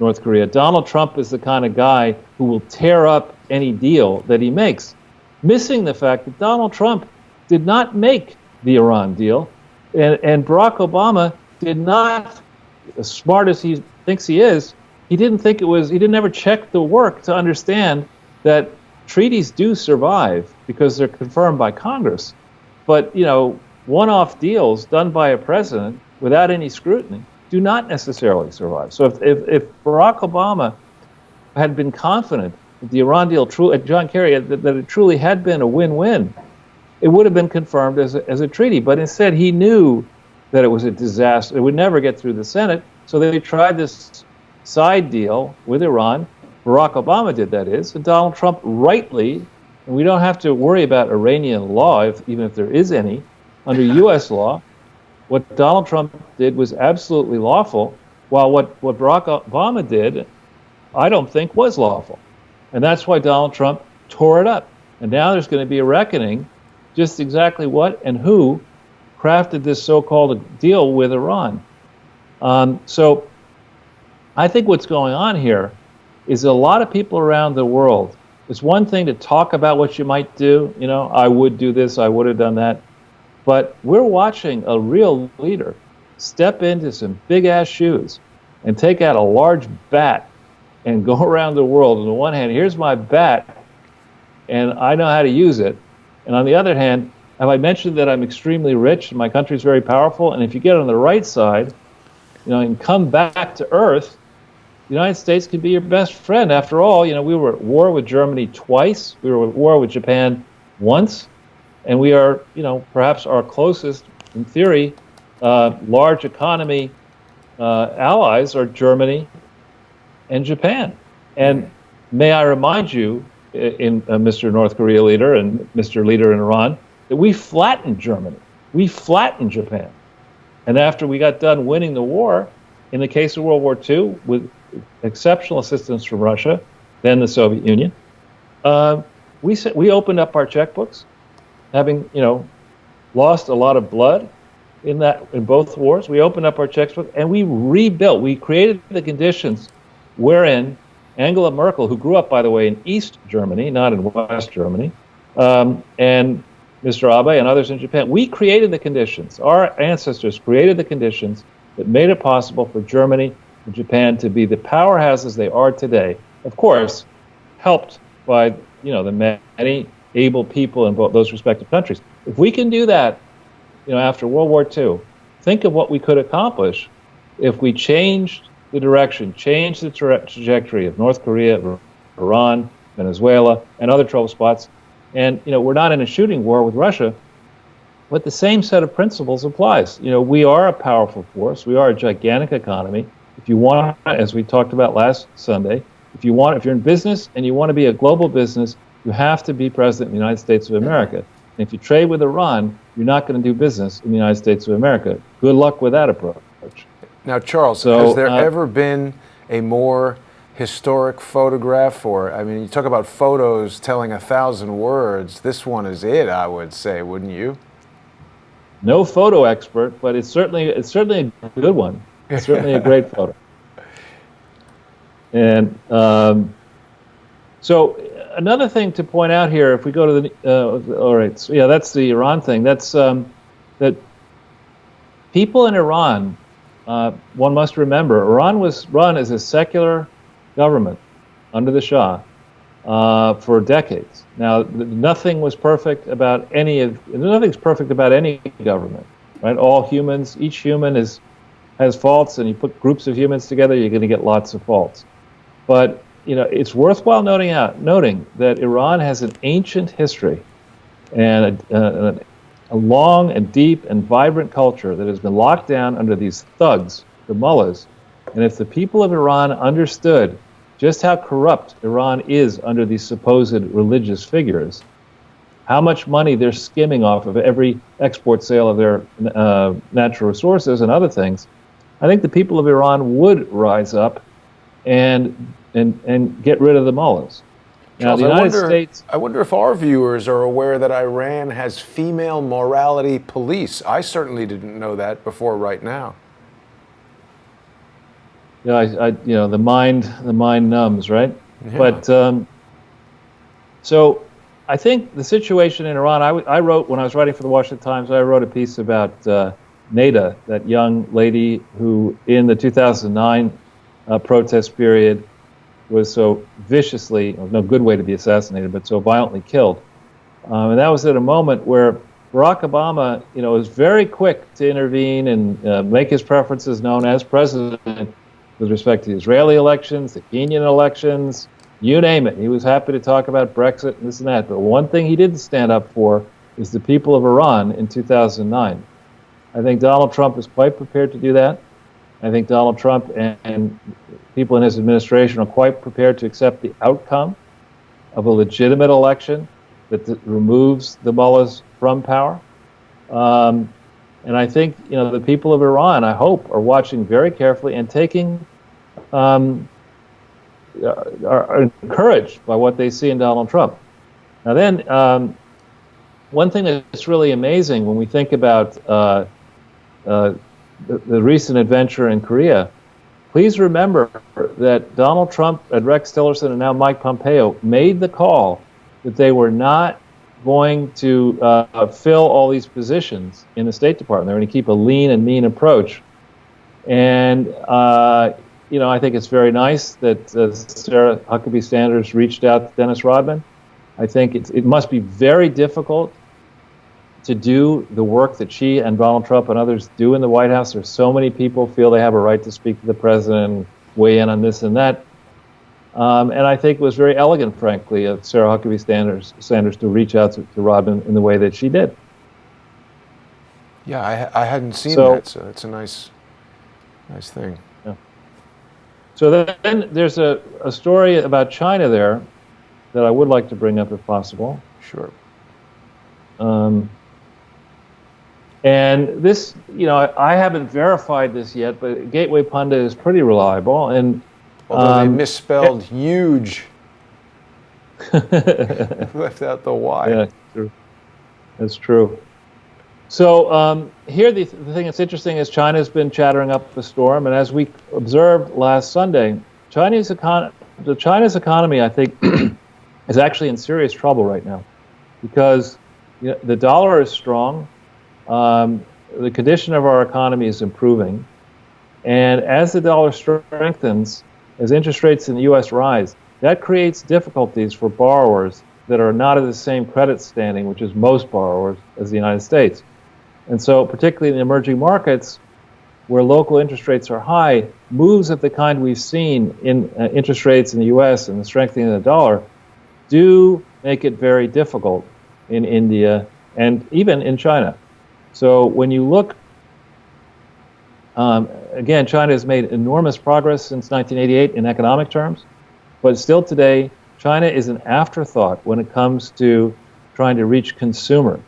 [SPEAKER 2] North Korea. Donald Trump is the kind of guy who will tear up any deal that he makes, missing the fact that Donald Trump did not make the Iran deal, and Barack Obama did not, as smart as he thinks he is, he didn't ever check the work to understand that treaties do survive because they're confirmed by Congress. But, one-off deals done by a president without any scrutiny do not necessarily survive. So if Barack Obama had been confident that the Iran deal, John Kerry, that it truly had been a win-win, it would have been confirmed as a treaty. But instead, he knew that it was a disaster. It would never get through the Senate. So they tried this side deal with Iran. Barack Obama did, that is, and Donald Trump rightly, and we don't have to worry about Iranian law, even if there is any, under U.S. law. What Donald Trump did was absolutely lawful, while what Barack Obama did, I don't think was lawful. And that's why Donald Trump tore it up. And now there's going to be a reckoning just exactly what and who crafted this so-called deal with Iran. So I think what's going on here is a lot of people around the world. It's one thing to talk about what you might do. I would do this, I would have done that. But we're watching a real leader step into some big-ass shoes and take out a large bat and go around the world. On the one hand, here's my bat, and I know how to use it. And on the other hand, have I mentioned that I'm extremely rich and my country's very powerful? And if you get on the right side, and come back to earth, the United States can be your best friend. After all, we were at war with Germany twice. We were at war with Japan once. And we are, perhaps our closest, in theory, large economy allies are Germany and Japan. And may I remind you, Mr. North Korea leader and Mr. Leader in Iran, that we flattened Germany. We flattened Japan. And after we got done winning the war, in the case of World War II, with exceptional assistance from Russia, then the Soviet Union, we opened up our checkbooks, having lost a lot of blood in both wars. We opened up our checkbook and we rebuilt. We created the conditions wherein Angela Merkel, who grew up, by the way, in East Germany, not in West Germany, and Mr. Abe and others in Japan, we created the conditions. Our ancestors created the conditions that made it possible for Germany and Japan to be the powerhouses they are today. Of course, helped by the many able people in both those respective countries. If we can do that, after World War II, think of what we could accomplish if we changed the direction, changed the trajectory of North Korea, Iran, Venezuela, and other trouble spots. And we're not in a shooting war with Russia, but the same set of principles applies. We are a powerful force. We are a gigantic economy. If you want, as we talked about last Sunday, if you're in business and you want to be a global business, you have to be president of the United States of America. And if you trade with Iran, you're not going to do business in the United States of America. Good luck with that approach.
[SPEAKER 1] Now, Charles, has there ever been a more historic photograph? You talk about photos telling 1,000 words. This one is it, I would say, wouldn't you?
[SPEAKER 2] No photo expert, but it's certainly a good one. It's certainly a great photo. And so another thing to point out here, if we go to all right, so yeah, that's the Iran thing. That's that people in Iran, one must remember, Iran was run as a secular government under the Shah for decades. Now, nothing was perfect about nothing's perfect about any government, right? All humans, each human has faults, and you put groups of humans together, you're going to get lots of faults. But it's worthwhile noting that Iran has an ancient history and a long and deep and vibrant culture that has been locked down under these thugs, the mullahs. And if the people of Iran understood just how corrupt Iran is under these supposed religious figures, how much money they're skimming off of every export sale of their natural resources and other things, I think the people of Iran would rise up and get rid of the mullahs. Now,
[SPEAKER 1] Charles,
[SPEAKER 2] the United States.
[SPEAKER 1] I wonder if our viewers are aware that Iran has female morality police. I certainly didn't know that before right now.
[SPEAKER 2] Yeah, the mind numbs, right?
[SPEAKER 1] Yeah.
[SPEAKER 2] But so I think the situation in Iran. I wrote when I was writing for the Washington Times. I wrote a piece about Neda, that young lady who, in the 2009 protest period, was so viciously, no good way to be assassinated, but so violently killed. And that was at a moment where Barack Obama, was very quick to intervene and make his preferences known as president with respect to the Israeli elections, the Kenyan elections, you name it. He was happy to talk about Brexit and this and that. But one thing he didn't stand up for is the people of Iran in 2009. I think Donald Trump is quite prepared to do that. I think Donald Trump and people in his administration are quite prepared to accept the outcome of a legitimate election that removes the mullahs from power. And I think, the people of Iran, I hope, are watching very carefully and are encouraged by what they see in Donald Trump. Now then, one thing that's really amazing when we think about the recent adventure in Korea, please remember that Donald Trump and Rex Tillerson and now Mike Pompeo made the call that they were not going to fill all these positions in the State Department. They're going to keep a lean and mean approach. And, I think it's very nice that Sarah Huckabee Sanders reached out to Dennis Rodman. I think it must be very difficult to do the work that she and Donald Trump and others do in the White House. There's so many people feel they have a right to speak to the president and weigh in on this and that. And I think it was very elegant, frankly, of Sarah Huckabee Sanders to reach out to Rodman in the way that she did.
[SPEAKER 1] Yeah, I hadn't seen that, so it's a nice thing.
[SPEAKER 2] Yeah. So then there's a story about China there that I would like to bring up if possible.
[SPEAKER 1] Sure.
[SPEAKER 2] And this, I haven't verified this yet, but Gateway Pundit is pretty reliable. And
[SPEAKER 1] although they misspelled huge, left out the Y.
[SPEAKER 2] Yeah, true. That's true. So here, the thing that's interesting is China's been chattering up a storm, and as we observed last Sunday, China's economy, I think, is actually in serious trouble right now, because the dollar is strong. The condition of our economy is improving, and as the dollar strengthens, as interest rates in the U.S. rise, that creates difficulties for borrowers that are not of the same credit standing, which is most borrowers, as the United States. And so, particularly in the emerging markets, where local interest rates are high, moves of the kind we've seen in interest rates in the U.S. and the strengthening of the dollar do make it very difficult in India and even in China. So when you look, again, China has made enormous progress since 1988 in economic terms, but still today, China is an afterthought when it comes to trying to reach consumers.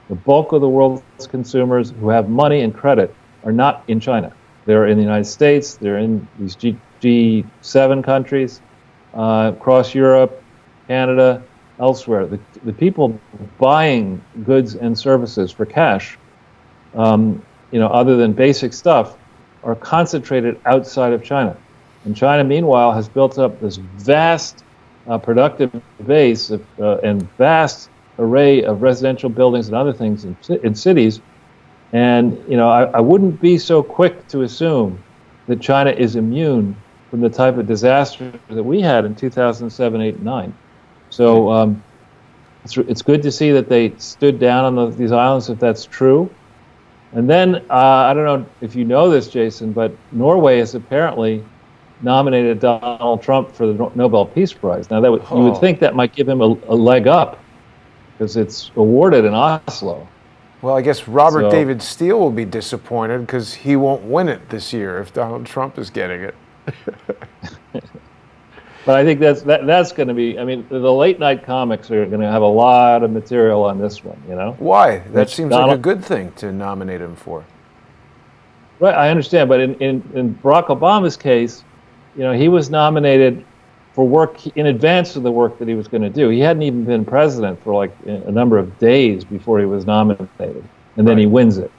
[SPEAKER 2] The bulk of the world's consumers who have money and credit are not in China. They're in the United States, they're in these G7 countries, across Europe, Canada, elsewhere. The people buying goods and services for cash, other than basic stuff, are concentrated outside of China. And China, meanwhile, has built up this vast productive base and vast array of residential buildings and other things in cities And, I wouldn't be so quick to assume that China is immune from the type of disaster that we had in 2007, 8, and 9. So it's good to see that they stood down on these islands, if that's true. And then, I don't know if you know this, Jason, but Norway has apparently nominated Donald Trump for the Nobel Peace Prize. Now, you would think that might give him a leg up, because it's awarded in Oslo.
[SPEAKER 1] Well, I guess Robert David Steele will be disappointed because he won't win it this year if Donald Trump is getting it.
[SPEAKER 2] But I think that's going to be, I mean, the late night comics are going to have a lot of material on this one,
[SPEAKER 1] Why? That seems like a good thing to nominate him for.
[SPEAKER 2] Right, I understand, but in Barack Obama's case, he was nominated for work in advance of the work that he was going to do. He hadn't even been president for like a number of days before he was nominated, and then he wins it,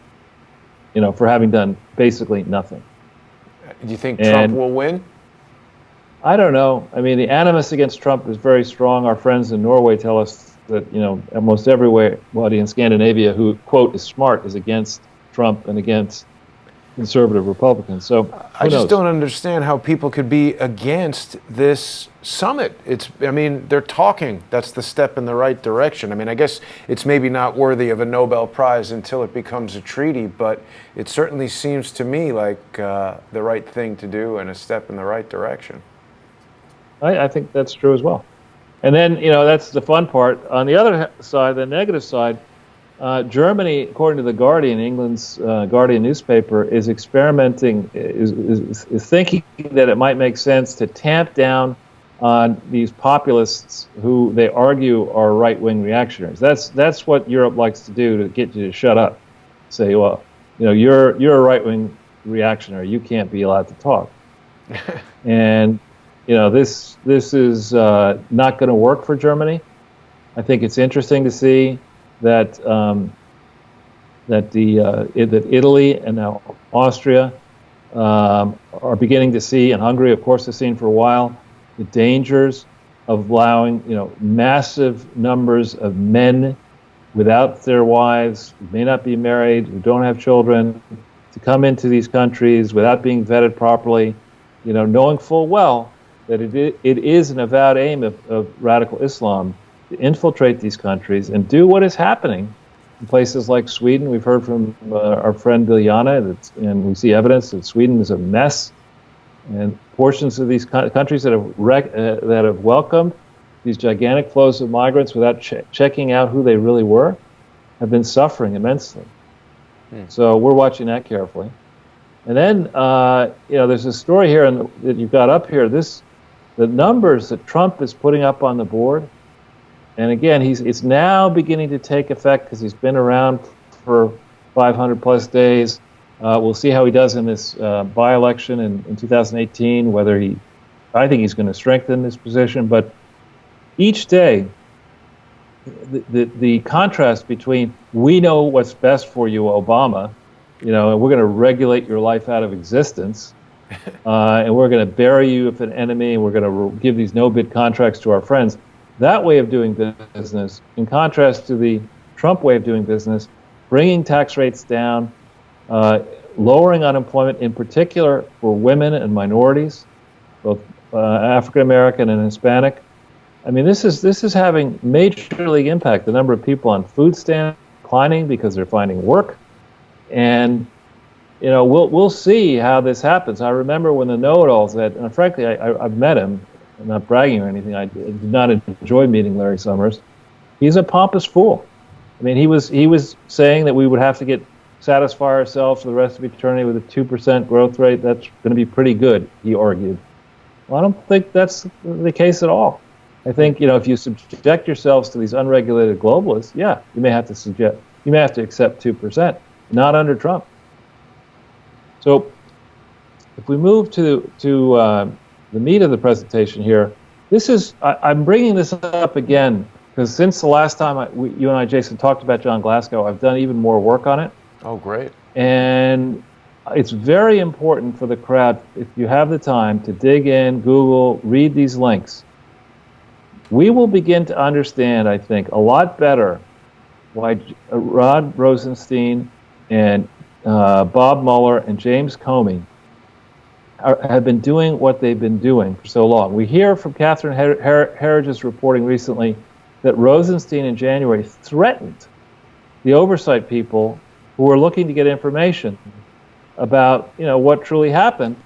[SPEAKER 2] for having done basically nothing.
[SPEAKER 1] Do you think Trump will win?
[SPEAKER 2] I don't know. I mean, the animus against Trump is very strong. Our friends in Norway tell us that, almost everybody in Scandinavia who, quote, is smart is against Trump and against conservative Republicans. So
[SPEAKER 1] I just don't understand how people could be against this summit. They're talking. That's the step in the right direction. I mean, I guess it's maybe not worthy of a Nobel Prize until it becomes a treaty, but it certainly seems to me like the right thing to do and a step in the right direction.
[SPEAKER 2] I think that's true as well. And then, that's the fun part. On the other side, the negative side, Germany, according to The Guardian, England's Guardian newspaper, is experimenting, is thinking that it might make sense to tamp down on these populists who they argue are right-wing reactionaries. That's what Europe likes to do to get you to shut up. Say, well, you're a right-wing reactionary. You can't be allowed to talk. And this is not going to work for Germany. I think it's interesting to see that that Italy and now Austria are beginning to see, and Hungary, of course, has seen for a while, the dangers of allowing massive numbers of men without their wives, who may not be married, who don't have children, to come into these countries without being vetted properly, knowing full well that it is an avowed aim of radical Islam to infiltrate these countries and do what is happening in places like Sweden. We've heard from our friend Biljana, and we see evidence that Sweden is a mess. And portions of these countries that have welcomed these gigantic flows of migrants without checking out who they really were have been suffering immensely. So we're watching that carefully. And then, there's a story here that you've got up here. The numbers that Trump is putting up on the board, and again, it's now beginning to take effect because he's been around for 500 plus days. We'll see how he does in this by-election in 2018, I think he's going to strengthen his position, but each day, the contrast between, we know what's best for you, Obama, and we're going to regulate your life out of existence, and we're going to bury you with an enemy, and we're going to give these no-bid contracts to our friends. That way of doing business, in contrast to the Trump way of doing business, bringing tax rates down, lowering unemployment, in particular for women and minorities, both African American and Hispanic. I mean, this is having major league impact. The number of people on food stamps declining because they're finding work, and we'll see how this happens. I remember when the know-it-alls and frankly, I've met him. I'm not bragging or anything. I did not enjoy meeting Larry Summers. He's a pompous fool. I mean, he was saying that we would have to satisfy ourselves for the rest of eternity with a 2% growth rate. That's going to be pretty good, he argued. Well, I don't think that's the case at all. I think, if you subject yourselves to these unregulated globalists, you may have to accept 2%, not under Trump. So if we move to the meat of the presentation here, I'm bringing this up again because since the last time you and I, Jason, talked about John Glasgow, I've done even more work on it.
[SPEAKER 1] Oh, great.
[SPEAKER 2] And it's very important for the crowd, if you have the time, to dig in, Google, read these links. We will begin to understand, I think, a lot better why Rod Rosenstein and Bob Mueller and James Comey have been doing what they've been doing for so long. We hear from Catherine Herridge's reporting recently that Rosenstein in January threatened the oversight people who were looking to get information about, what truly happened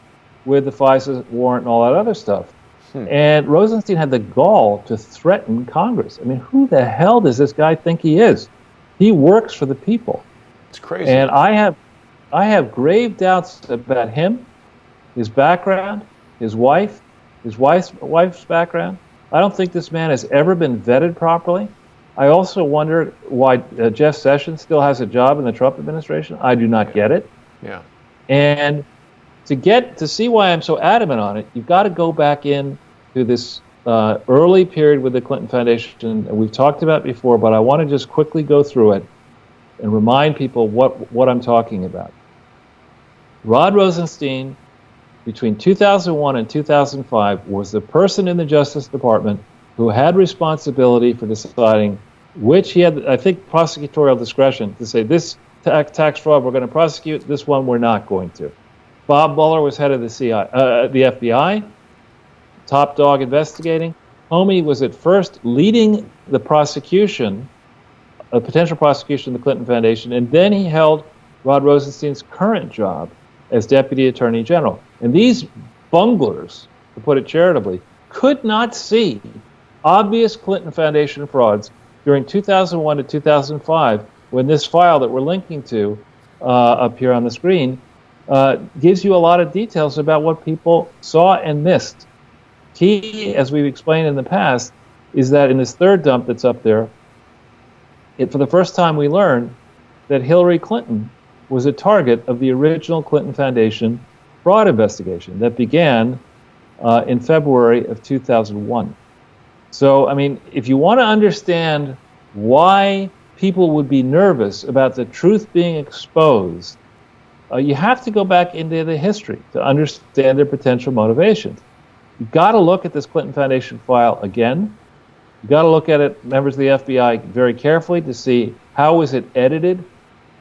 [SPEAKER 2] with the FISA warrant and all that other stuff. And Rosenstein had the gall to threaten Congress. I mean, who the hell does this guy think he is? He works for the people.
[SPEAKER 1] It's crazy.
[SPEAKER 2] And I have grave doubts about him, his background, his wife's background. I don't think this man has ever been vetted properly. I also wonder why Jeff Sessions still has a job in the Trump administration. I do not get it.
[SPEAKER 1] Yeah.
[SPEAKER 2] And to see why I'm so adamant on it, you've got to go back in to this early period with the Clinton Foundation that we've talked about before, but I want to just quickly go through it and remind people what I'm talking about. Rod Rosenstein, between 2001 and 2005, was the person in the Justice Department who had responsibility for deciding which he had, I think, prosecutorial discretion to say this tax fraud we're going to prosecute, this one we're not going to. Bob Mueller was head of the FBI, top dog investigating. Comey was at first leading the prosecution, a potential prosecution of the Clinton Foundation, and then he held Rod Rosenstein's current job as Deputy Attorney General. And these bunglers, to put it charitably, could not see obvious Clinton Foundation frauds during 2001 to 2005 when this file that we're linking to up here on the screen gives you a lot of details about what people saw and missed. Key, as we've explained in the past, is that in this third dump that's up there, for the first time we learned that Hillary Clinton was a target of the original Clinton Foundation fraud investigation that began in February of 2001. So, I mean, if you want to understand why people would be nervous about the truth being exposed, you have to go back into the history to understand their potential motivations. You've got to look at this Clinton Foundation file again. You've got to look at it, members of the FBI, very carefully to see how was it edited,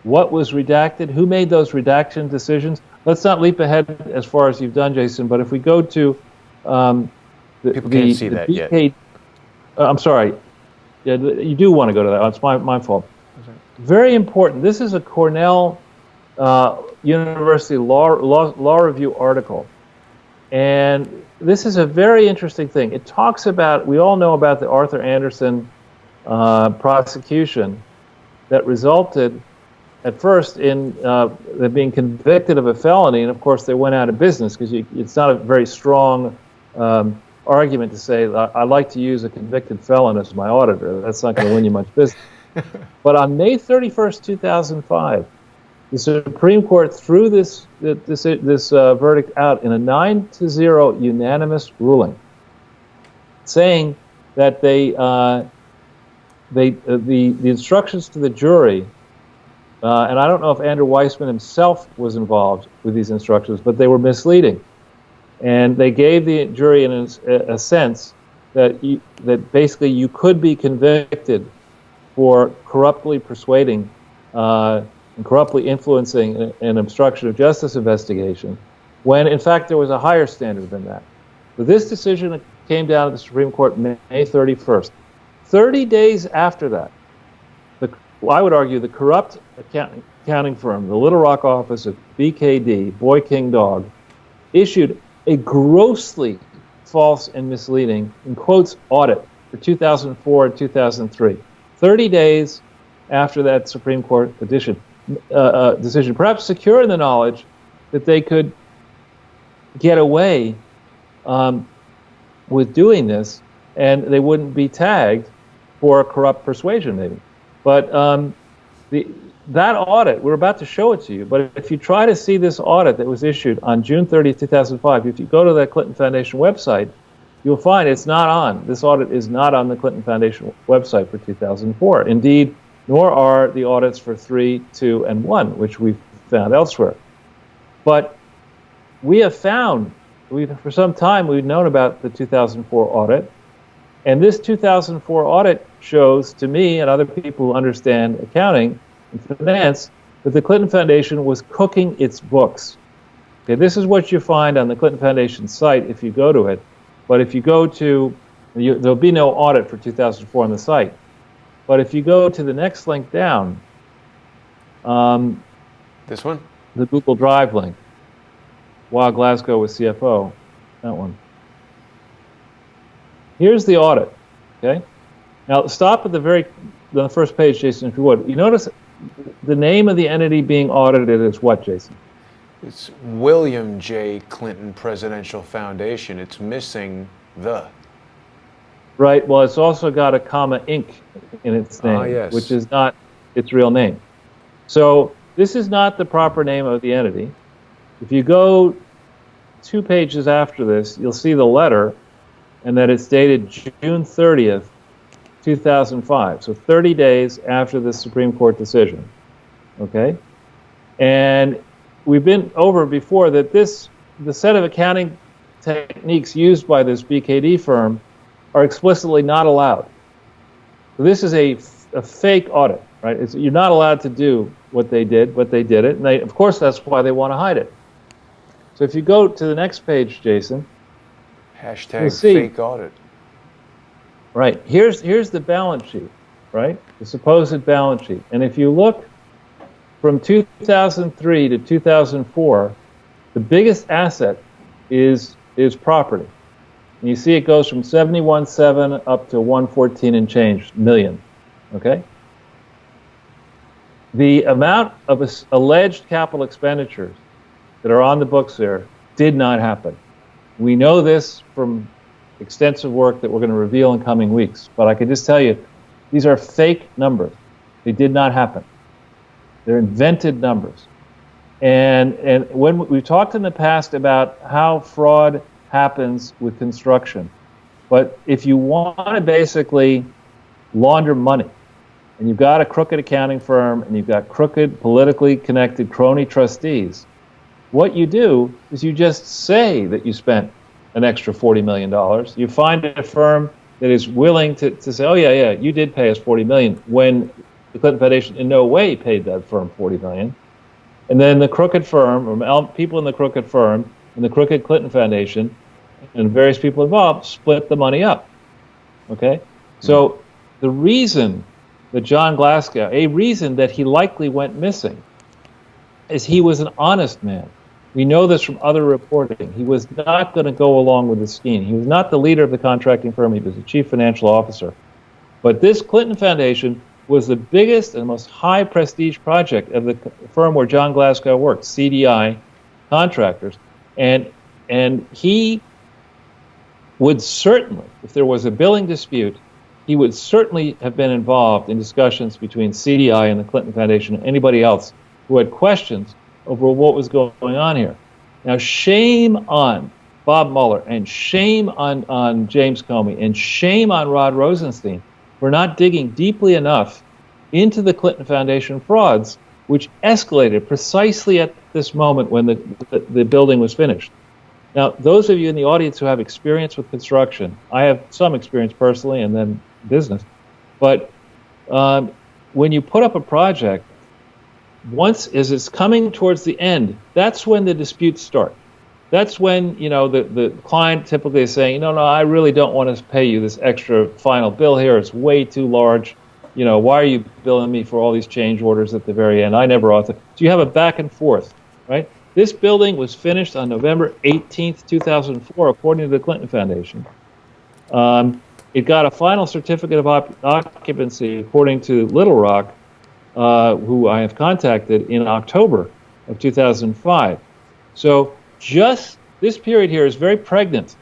[SPEAKER 2] what was redacted, who made those redaction decisions. Let's not leap ahead as far as you've done, Jason, but if we go to
[SPEAKER 1] People can't see that
[SPEAKER 2] BK,
[SPEAKER 1] yet.
[SPEAKER 2] I'm sorry. Yeah, you do want to go to that. It's my fault. Okay. Very important. This is a Cornell University law review article. And this is a very interesting thing. It talks about, we all know about the Arthur Anderson prosecution that resulted at first in them being convicted of a felony, and of course they went out of business because it's not a very strong argument to say, I like to use a convicted felon as my auditor. That's not going to win you much business. But on May 31st, 2005, the Supreme Court threw this verdict out in a 9-0 unanimous ruling, saying that the instructions to the jury, and I don't know if Andrew Weissman himself was involved with these instructions, but they were misleading. And they gave the jury a sense that basically you could be convicted for corruptly persuading and corruptly influencing an obstruction of justice investigation, when in fact there was a higher standard than that. But this decision came down to the Supreme Court May 31st. 30 days after that, I would argue the corrupt accounting firm, the Little Rock office of BKD, Boy King Dog, issued a grossly false and misleading, in quotes, audit for 2004 and 2003. 30 days after that Supreme Court decision, perhaps secure in the knowledge that they could get away with doing this and they wouldn't be tagged for corrupt persuasion, maybe. But that audit, we're about to show it to you, but if you try to see this audit that was issued on June 30th, 2005, if you go to the Clinton Foundation website, you'll find it's not on. This audit is not on the Clinton Foundation website for 2004. Indeed, nor are the audits for 3, 2, and 1, which we've found elsewhere. But we have found, for some time, we've known about the 2004 audit, and this 2004 audit shows to me and other people who understand accounting and finance that the Clinton Foundation was cooking its books. Okay, this is what you find on the Clinton Foundation site if you go to it. But if you go to, there'll be no audit for 2004 on the site. But if you go to the next link down,
[SPEAKER 1] this one?
[SPEAKER 2] The Google Drive link, while Glasgow was CFO, that one. Here's the audit, okay? Now stop at the first page, Jason, if you would. You notice the name of the entity being audited is what, Jason?
[SPEAKER 1] It's William J. Clinton Presidential Foundation. It's missing the.
[SPEAKER 2] Right, well, it's also got a comma Inc. in its name,
[SPEAKER 1] yes.
[SPEAKER 2] Which is not its real name. So this is not the proper name of the entity. If you go 2 pages after this, you'll see the letter, and that it's dated June 30th, 2005. So 30 days after the Supreme Court decision, okay? And we've been over before that the set of accounting techniques used by this BKD firm are explicitly not allowed. So this is a fake audit, right? You're not allowed to do what they did, but they did it, and of course that's why they want to hide it. So if you go to the next page, Jason,
[SPEAKER 1] hashtag fake audit.
[SPEAKER 2] Right, here's the balance sheet, right? The supposed balance sheet. And if you look from 2003 to 2004, the biggest asset is property. And you see it goes from 71.7 up to 114 and change million, okay? The amount of alleged capital expenditures that are on the books there did not happen. We know this from extensive work that we're going to reveal in coming weeks, but I can just tell you, these are fake numbers. They did not happen. They're invented numbers. And when we've talked in the past about how fraud happens with construction, but if you want to basically launder money, and you've got a crooked accounting firm, and you've got crooked, politically connected crony trustees, what you do is you just say that you spent an extra $40 million. You find a firm that is willing to say, oh yeah, you did pay us $40 million, when the Clinton Foundation in no way paid that firm $40 million. And then the crooked firm, or people in the crooked firm, and the crooked Clinton Foundation, and various people involved, split the money up. Okay? So the reason that John Glasgow, a reason that he likely went missing, is he was an honest man. We know this from other reporting. He was not going to go along with the scheme. He was not the leader of the contracting firm. He was the chief financial officer. But this Clinton Foundation was the biggest and most high prestige project of the firm where John Glasgow worked, CDI Contractors. And he would certainly, if there was a billing dispute, he would certainly have been involved in discussions between CDI and the Clinton Foundation and anybody else who had questions over what was going on here. Now, shame on Bob Mueller, and shame on James Comey, and shame on Rod Rosenstein for not digging deeply enough into the Clinton Foundation frauds, which escalated precisely at this moment when the building was finished. Now, those of you in the audience who have experience with construction, I have some experience personally and then business, but when you put up a project, once as it's coming towards the end, that's when the disputes start. That's when, the client typically is saying, no, I really don't want to pay you this extra final bill here. It's way too large. Why are you billing me for all these change orders at the very end? I never authorized. So you have a back and forth, right? This building was finished on November 18th, 2004, according to the Clinton Foundation. It got a final certificate of occupancy, according to Little Rock, who I have contacted, in October of 2005. So just this period here is very pregnant,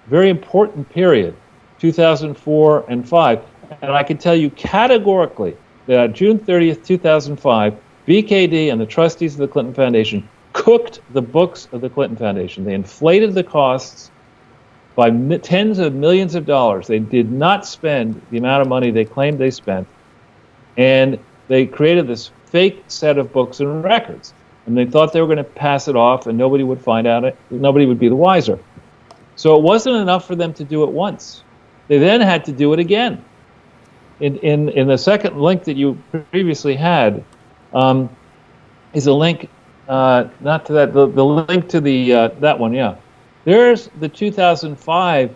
[SPEAKER 2] very important period, 2004 and 5. And I can tell you categorically that on June 30th, 2005, BKD and the trustees of the Clinton Foundation cooked the books of the Clinton Foundation. They inflated the costs by tens of millions of dollars. They did not spend the amount of money they claimed they spent. And they created this fake set of books and records. And they thought they were going to pass it off and nobody would find out nobody would be the wiser. So it wasn't enough for them to do it once. They then had to do it again. In the second link that you previously had, is a link, not to that, the link to the that one, yeah. There's the 2005,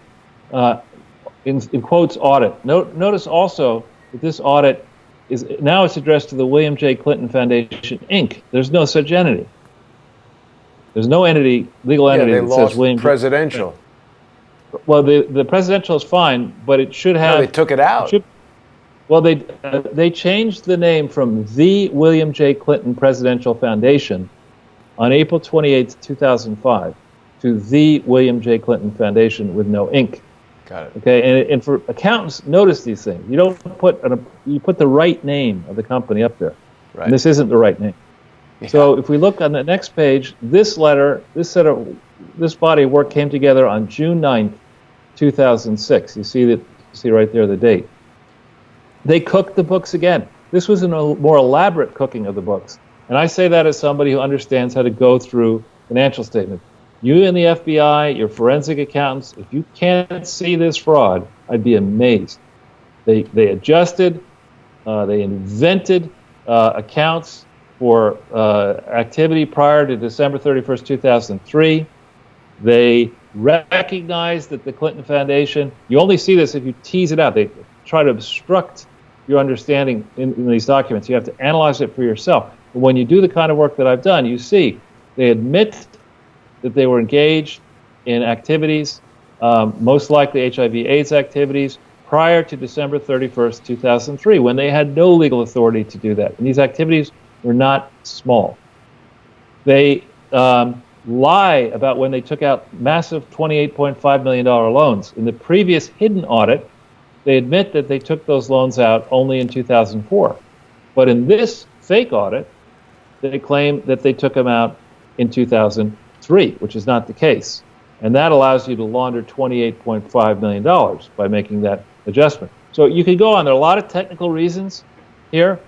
[SPEAKER 2] in quotes, audit. Notice also that this audit is now it's addressed to the William J. Clinton Foundation, Inc. There's no such entity. There's no entity, legal entity
[SPEAKER 1] they
[SPEAKER 2] that
[SPEAKER 1] lost
[SPEAKER 2] says William
[SPEAKER 1] presidential.
[SPEAKER 2] Well, the presidential is fine, but it should have.
[SPEAKER 1] No, they took it out.
[SPEAKER 2] Well, they changed the name from the William J. Clinton Presidential Foundation on April 28, 2005, to the William J. Clinton Foundation with no Inc.
[SPEAKER 1] Got it.
[SPEAKER 2] Okay, and for accountants, notice these things. You don't put you put the right name of the company up there.
[SPEAKER 1] Right.
[SPEAKER 2] And this isn't the right name.
[SPEAKER 1] Yeah.
[SPEAKER 2] So if we look on the next page, this body of work came together on June 9th, 2006. You see right there the date. They cooked the books again. This was a more elaborate cooking of the books. And I say that as somebody who understands how to go through financial statements. You and the FBI, your forensic accountants, if you can't see this fraud, I'd be amazed. They adjusted, they invented accounts for activity prior to December 31st, 2003. They recognized that the Clinton Foundation, you only see this if you tease it out. They try to obstruct your understanding in these documents. You have to analyze it for yourself. But when you do the kind of work that I've done, you see they admit that they were engaged in activities, most likely HIV/AIDS activities, prior to December 31st, 2003, when they had no legal authority to do that. And these activities were not small. They lie about when they took out massive $28.5 million loans. In the previous hidden audit, they admit that they took those loans out only in 2004. But in this fake audit, they claim that they took them out in 2003, which is not the case. And that allows you to launder $28.5 million by making that adjustment. So you can go on. There are a lot of technical reasons here,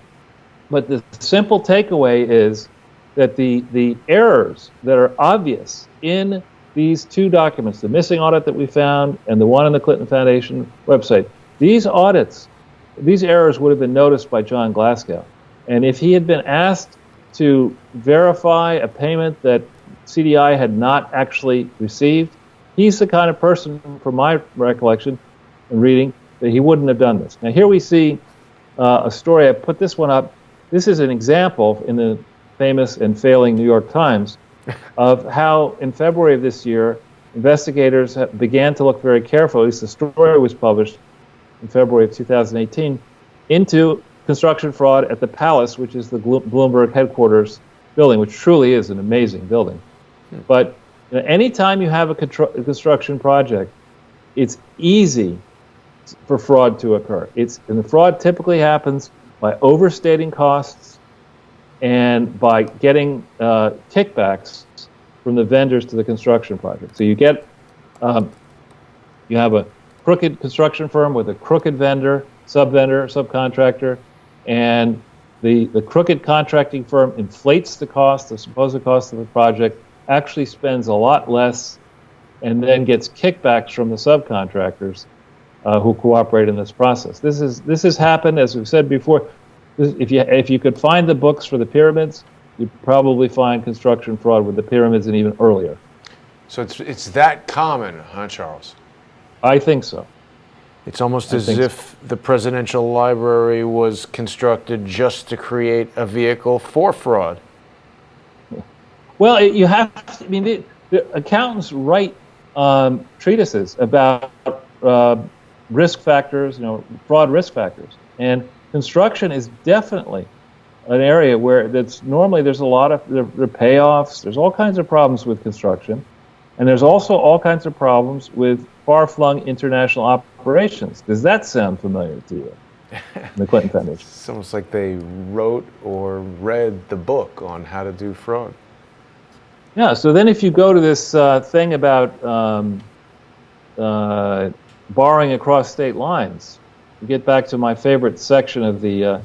[SPEAKER 2] but the simple takeaway is that the errors that are obvious in these two documents, the missing audit that we found and the one on the Clinton Foundation website, these audits, these errors would have been noticed by John Glasgow. And if he had been asked to verify a payment that CDI had not actually received, he's the kind of person, from my recollection and reading, that he wouldn't have done this. Now here we see a story. I put this one up. This is an example in the famous and failing New York Times of how in February of this year, investigators began to look very carefully, at least the story was published in February of 2018, into construction fraud at the Palace, which is the Bloomberg headquarters building, which truly is an amazing building. But anytime you have a construction project, it's easy for fraud to occur. And the fraud typically happens by overstating costs and by getting kickbacks from the vendors to the construction project. So you get, you have a crooked construction firm with a crooked vendor, subcontractor, and the crooked contracting firm inflates the cost, the supposed cost of the project, actually spends a lot less, and then gets kickbacks from the subcontractors who cooperate in this process. This has happened, as we've said before. If you could find the books for the pyramids, you'd probably find construction fraud with the pyramids and even earlier.
[SPEAKER 1] So it's that common, huh, Charles?
[SPEAKER 2] I think so.
[SPEAKER 1] It's almost as if the presidential library was constructed just to create a vehicle for fraud.
[SPEAKER 2] Well, you have to, I mean, the accountants write treatises about risk factors, fraud risk factors. And construction is definitely an area where normally there's a lot of there are payoffs. There's all kinds of problems with construction. And there's also all kinds of problems with far-flung international operations. Does that sound familiar to you? The Clinton Foundation.
[SPEAKER 1] It's almost like they wrote or read the book on how to do fraud.
[SPEAKER 2] Yeah, so then if you go to this thing about borrowing across state lines, you get back to my favorite section of the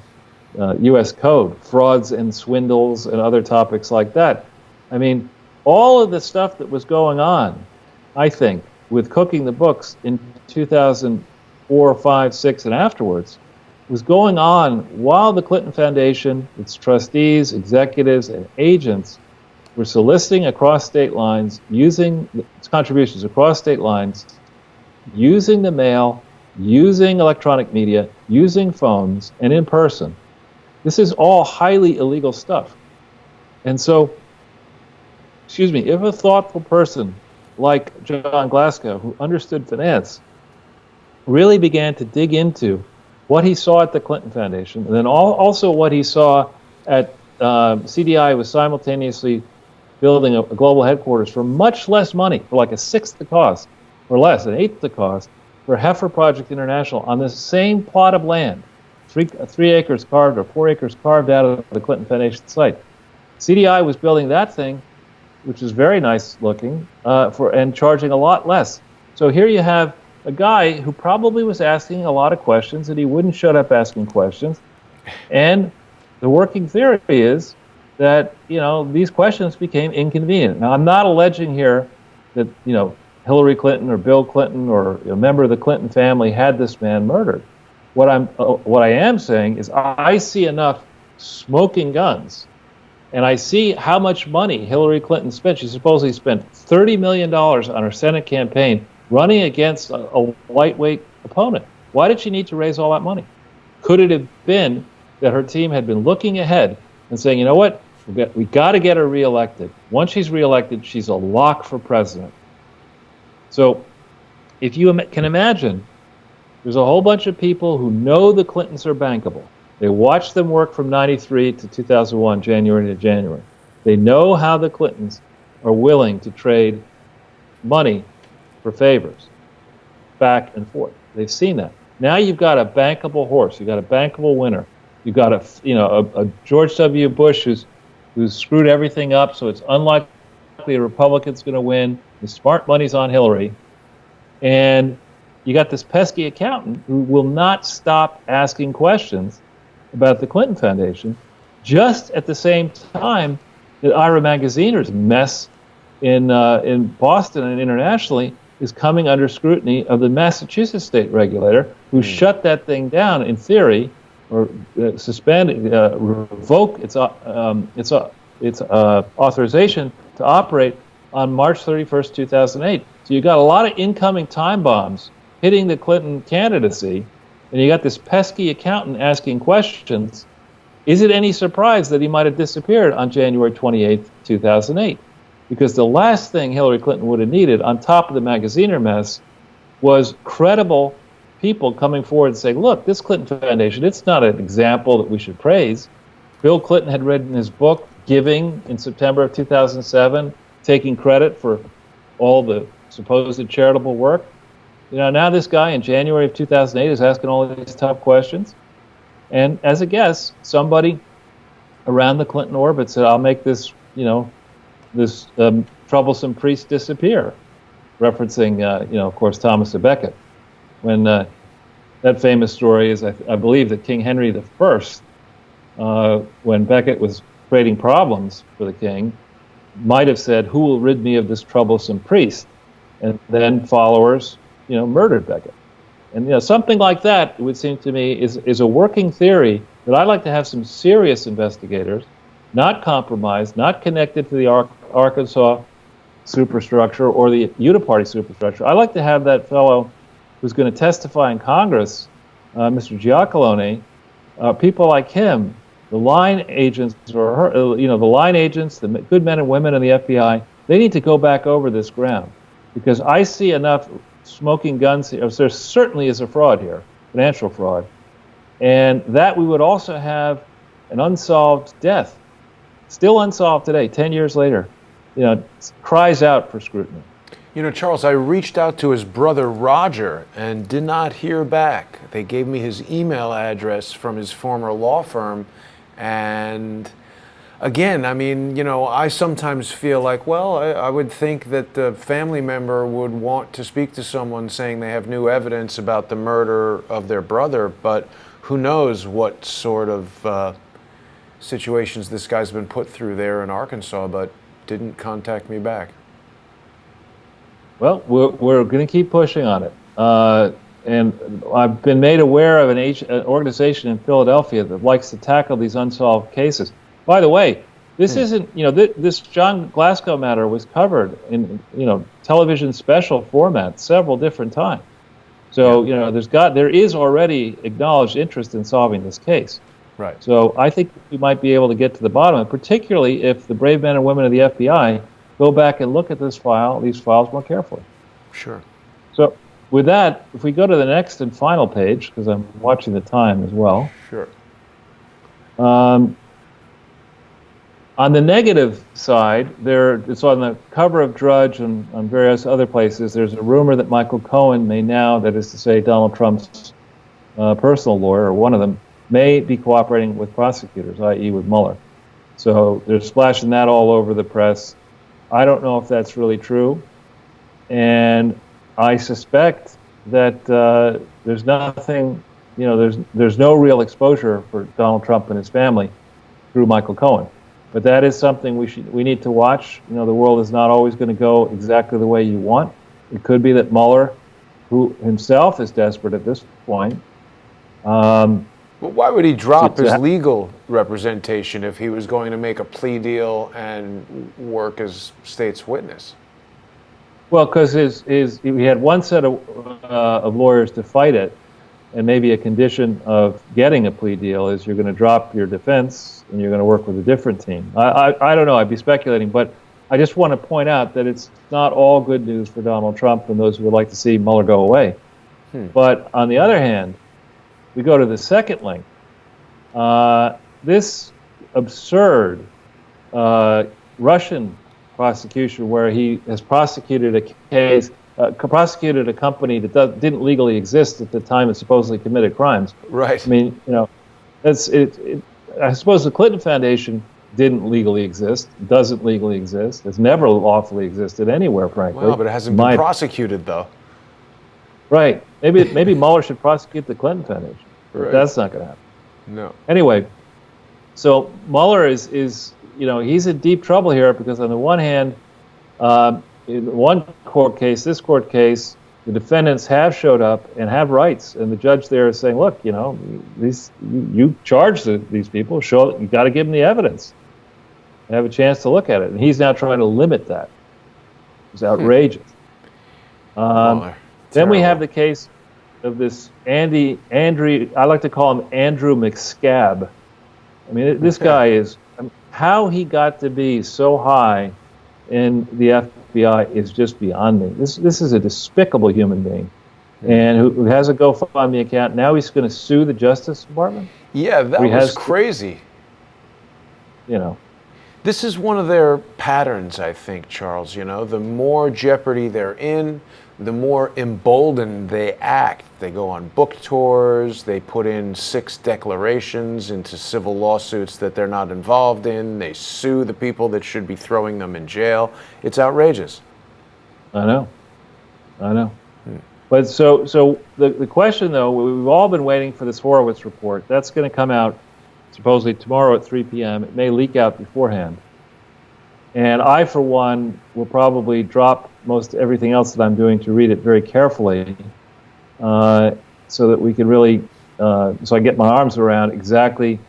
[SPEAKER 2] U.S. Code, frauds and swindles and other topics like that. I mean, all of the stuff that was going on, I think, with cooking the books in 2004, 5, 6, and afterwards was going on while the Clinton Foundation, its trustees, executives, and agents were soliciting across state lines, using its contributions across state lines, using the mail, using electronic media, using phones, and in person. This is all highly illegal stuff. And so, excuse me, if a thoughtful person like John Glasgow, who understood finance, really began to dig into what he saw at the Clinton Foundation, and then also what he saw at CDI was simultaneously building a global headquarters for much less money, for like a sixth the cost, or less, an eighth the cost, for Heifer Project International on the same plot of land, 3 acres carved or 4 acres carved out of the Clinton Foundation site. CDI was building that thing, which is very nice looking, and charging a lot less. So here you have a guy who probably was asking a lot of questions, and he wouldn't shut up asking questions. And the working theory is that, these questions became inconvenient. Now, I'm not alleging here that, Hillary Clinton or Bill Clinton or a member of the Clinton family had this man murdered. What I am saying is I see enough smoking guns, and I see how much money Hillary Clinton spent. She supposedly spent $30 million on her Senate campaign running against a lightweight opponent. Why did she need to raise all that money? Could it have been that her team had been looking ahead and saying, you know what, we got to get her reelected. Once she's reelected, she's a lock for president. So if you can imagine, there's a whole bunch of people who know the Clintons are bankable. They watched them work from 93 to 2001, January to January. They know how the Clintons are willing to trade money for favors, back and forth. They've seen that. Now you've got a bankable horse. You've got a bankable winner. You've got a George W. Bush who's screwed everything up, so it's unlikely a Republican's going to win. The smart money's on Hillary. And you got this pesky accountant who will not stop asking questions about the Clinton Foundation, just at the same time that Ira Magaziner's mess in Boston and internationally is coming under scrutiny of the Massachusetts state regulator, who shut that thing down in theory, or revoke its authorization to operate on March 31st, 2008. So you got a lot of incoming time bombs hitting the Clinton candidacy, and you got this pesky accountant asking questions. Is it any surprise that he might have disappeared on January 28th, 2008? Because the last thing Hillary Clinton would have needed, on top of the Magaziner mess, was credible people coming forward and saying, look, this Clinton Foundation, it's not an example that we should praise. Bill Clinton had written his book, Giving, in September of 2007, taking credit for all the supposed charitable work. Now this guy in January of 2008 is asking all these tough questions. And as a guess, somebody around the Clinton orbit said, I'll make this, this troublesome priest disappear, referencing, of course, Thomas à Becket. When that famous story is, I believe that King Henry I, when Becket was creating problems for the king, might have said, who will rid me of this troublesome priest? And then followers, murdered Becket. And something like that, it would seem to me, is a working theory that I'd like to have some serious investigators, not compromised, not connected to the Arkansas superstructure or the Uniparty superstructure. I'd like to have that fellow who's going to testify in Congress, Mr. Giacalone, people like him, the line agents, or the line agents, the good men and women in the FBI, they need to go back over this ground, because I see enough smoking guns here. There certainly is a fraud here, financial fraud, and that we would also have an unsolved death, still unsolved today, 10 years later, cries out for scrutiny.
[SPEAKER 1] Charles, I reached out to his brother Roger and did not hear back. They gave me his email address from his former law firm, and again, I sometimes feel like, well, I would think that the family member would want to speak to someone saying they have new evidence about the murder of their brother, but who knows what sort of situations this guy's been put through there in Arkansas, but didn't contact me back.
[SPEAKER 2] Well, we're going to keep pushing on it. and I've been made aware of an organization in Philadelphia that likes to tackle these unsolved cases. By the way, this isn't, this John Glasgow matter was covered in, television special format several different times. So, there is already acknowledged interest in solving this case.
[SPEAKER 1] Right.
[SPEAKER 2] So I think we might be able to get to the bottom of it, particularly if the brave men and women of the FBI go back and look at these files more carefully.
[SPEAKER 1] Sure.
[SPEAKER 2] So with that, if we go to the next and final page, because I'm watching the time as well.
[SPEAKER 1] Sure.
[SPEAKER 2] On the negative side, it's on the cover of Drudge and on various other places, there's a rumor that Michael Cohen may now, that is to say Donald Trump's personal lawyer, or one of them, may be cooperating with prosecutors, i.e. with Mueller. So they're splashing that all over the press. I don't know if that's really true. And I suspect that there's nothing, there's no real exposure for Donald Trump and his family through Michael Cohen. But that is something we need to watch. The world is not always going to go exactly the way you want. It could be that Mueller, who himself is desperate at this point.
[SPEAKER 1] Well, why would he drop his legal representation if he was going to make a plea deal and work as state's witness?
[SPEAKER 2] Well, because he had one set of lawyers to fight it, and maybe a condition of getting a plea deal is you're going to drop your defense and you're going to work with a different team. I don't know. I'd be speculating, but I just want to point out that it's not all good news for Donald Trump and those who would like to see Mueller go away. But on the other hand, we go to the second link. This absurd Russian prosecution where he has prosecuted a case, prosecuted a company that didn't legally exist at the time it supposedly committed crimes.
[SPEAKER 1] Right.
[SPEAKER 2] I mean, I suppose the Clinton Foundation didn't legally exist, doesn't legally exist, has never lawfully existed anywhere, frankly.
[SPEAKER 1] Well, but it hasn't been prosecuted, though.
[SPEAKER 2] Right. Maybe Mueller should prosecute the Clinton Foundation. Right. That's not going to happen.
[SPEAKER 1] No.
[SPEAKER 2] Anyway, so Mueller is he's in deep trouble here because on the one hand, in one court case, this court case, the defendants have showed up and have rights, and the judge there is saying, look, you charge these people, you got to give them the evidence, and have a chance to look at it, and he's now trying to limit that. It's outrageous. Then we have the case of this Andrew, I like to call him Andrew McScab. I mean, this guy is, how he got to be so high in the FBI is just beyond me. This is a despicable human being, and who has a GoFundMe account. Now he's going to sue the Justice Department?
[SPEAKER 1] Yeah, that was crazy. This is one of their patterns, I think, Charles. The more jeopardy they're in, the more emboldened they act. They go on book tours, they put in 6 declarations into civil lawsuits that they're not involved in, they sue the people that should be throwing them in jail. It's outrageous.
[SPEAKER 2] I know. But so the question, though, we've all been waiting for this Horowitz report. That's going to come out supposedly tomorrow at 3 p.m. It may leak out beforehand. And I, for one, will probably drop most everything else that I'm doing to read it very carefully, so that we can really, so I get my arms around exactly,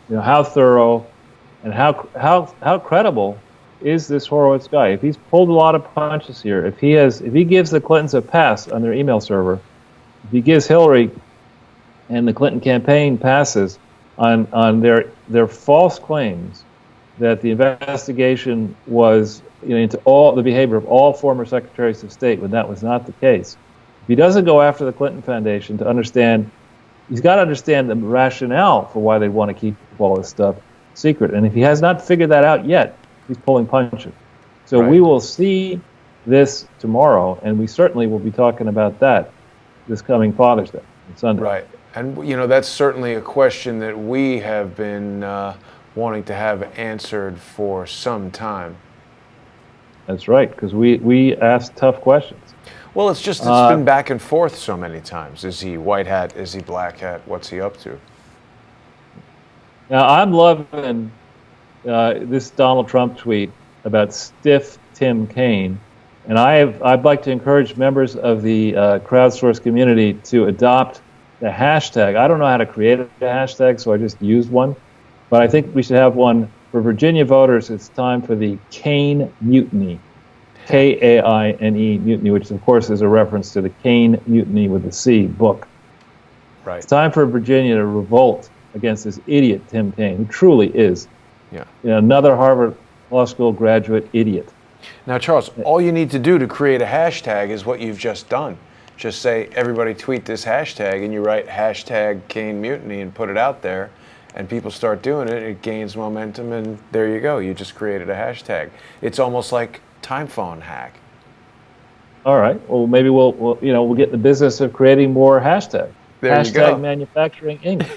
[SPEAKER 2] how thorough and how credible is this Horowitz guy. If he's pulled a lot of punches here, if he gives the Clintons a pass on their email server, if he gives Hillary and the Clinton campaign passes on their false claims that the investigation was into all the behavior of all former secretaries of state, when that was not the case. If he doesn't go after the Clinton Foundation to understand, he's got to understand the rationale for why they want to keep all this stuff secret. And if he has not figured that out yet, he's pulling punches. So we will see this tomorrow, and we certainly will be talking about that this coming Father's Day on Sunday.
[SPEAKER 1] Right. And, that's certainly a question that we have been wanting to have answered for some time.
[SPEAKER 2] That's right, because we ask tough questions.
[SPEAKER 1] Well, it's been back and forth so many times. Is he white hat? Is he black hat? What's he up to?
[SPEAKER 2] Now, I'm loving this Donald Trump tweet about stiff Tim Kaine. And I'd like to encourage members of the crowdsource community to adopt the hashtag. I don't know how to create a hashtag, so I just used one. But I think we should have one for Virginia voters. It's time for the Cain Mutiny. Kaine mutiny, which of course is a reference to the Cain Mutiny with a C book.
[SPEAKER 1] Right.
[SPEAKER 2] It's time for Virginia to revolt against this idiot Tim Kaine, who truly is another Harvard Law School graduate idiot.
[SPEAKER 1] Now, Charles, all you need to do to create a hashtag is what you've just done. Just say, everybody tweet this hashtag, and you write hashtag Cain Mutiny and put it out there, and people start doing it. It gains momentum, and there you go. You just created a hashtag. It's almost like time phone hack.
[SPEAKER 2] All right. Well, maybe we'll get in the business of creating more hashtags.
[SPEAKER 1] There you go.
[SPEAKER 2] Hashtag Manufacturing Inc.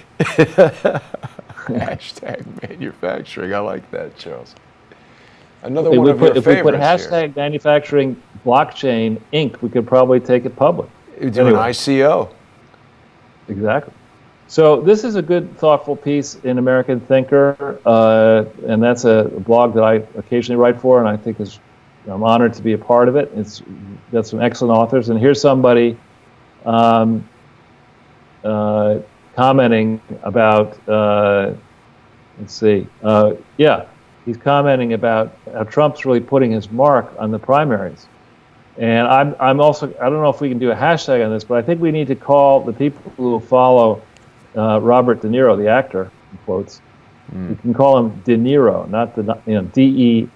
[SPEAKER 1] Hashtag manufacturing. I like that, Charles. Another one of your favorites.
[SPEAKER 2] If we put hashtag Manufacturing Blockchain Inc., we could probably take it public.
[SPEAKER 1] Do an ICO.
[SPEAKER 2] Exactly. So this is a good, thoughtful piece in American Thinker, and that's a blog that I occasionally write for, and I think I'm honored to be a part of it. It's got some excellent authors, and here's somebody commenting about. He's commenting about how Trump's really putting his mark on the primaries. And I'm also, I don't know if we can do a hashtag on this, but I think we need to call the people who follow Robert De Niro, the actor, in quotes. We can call him De Niro, not the D-E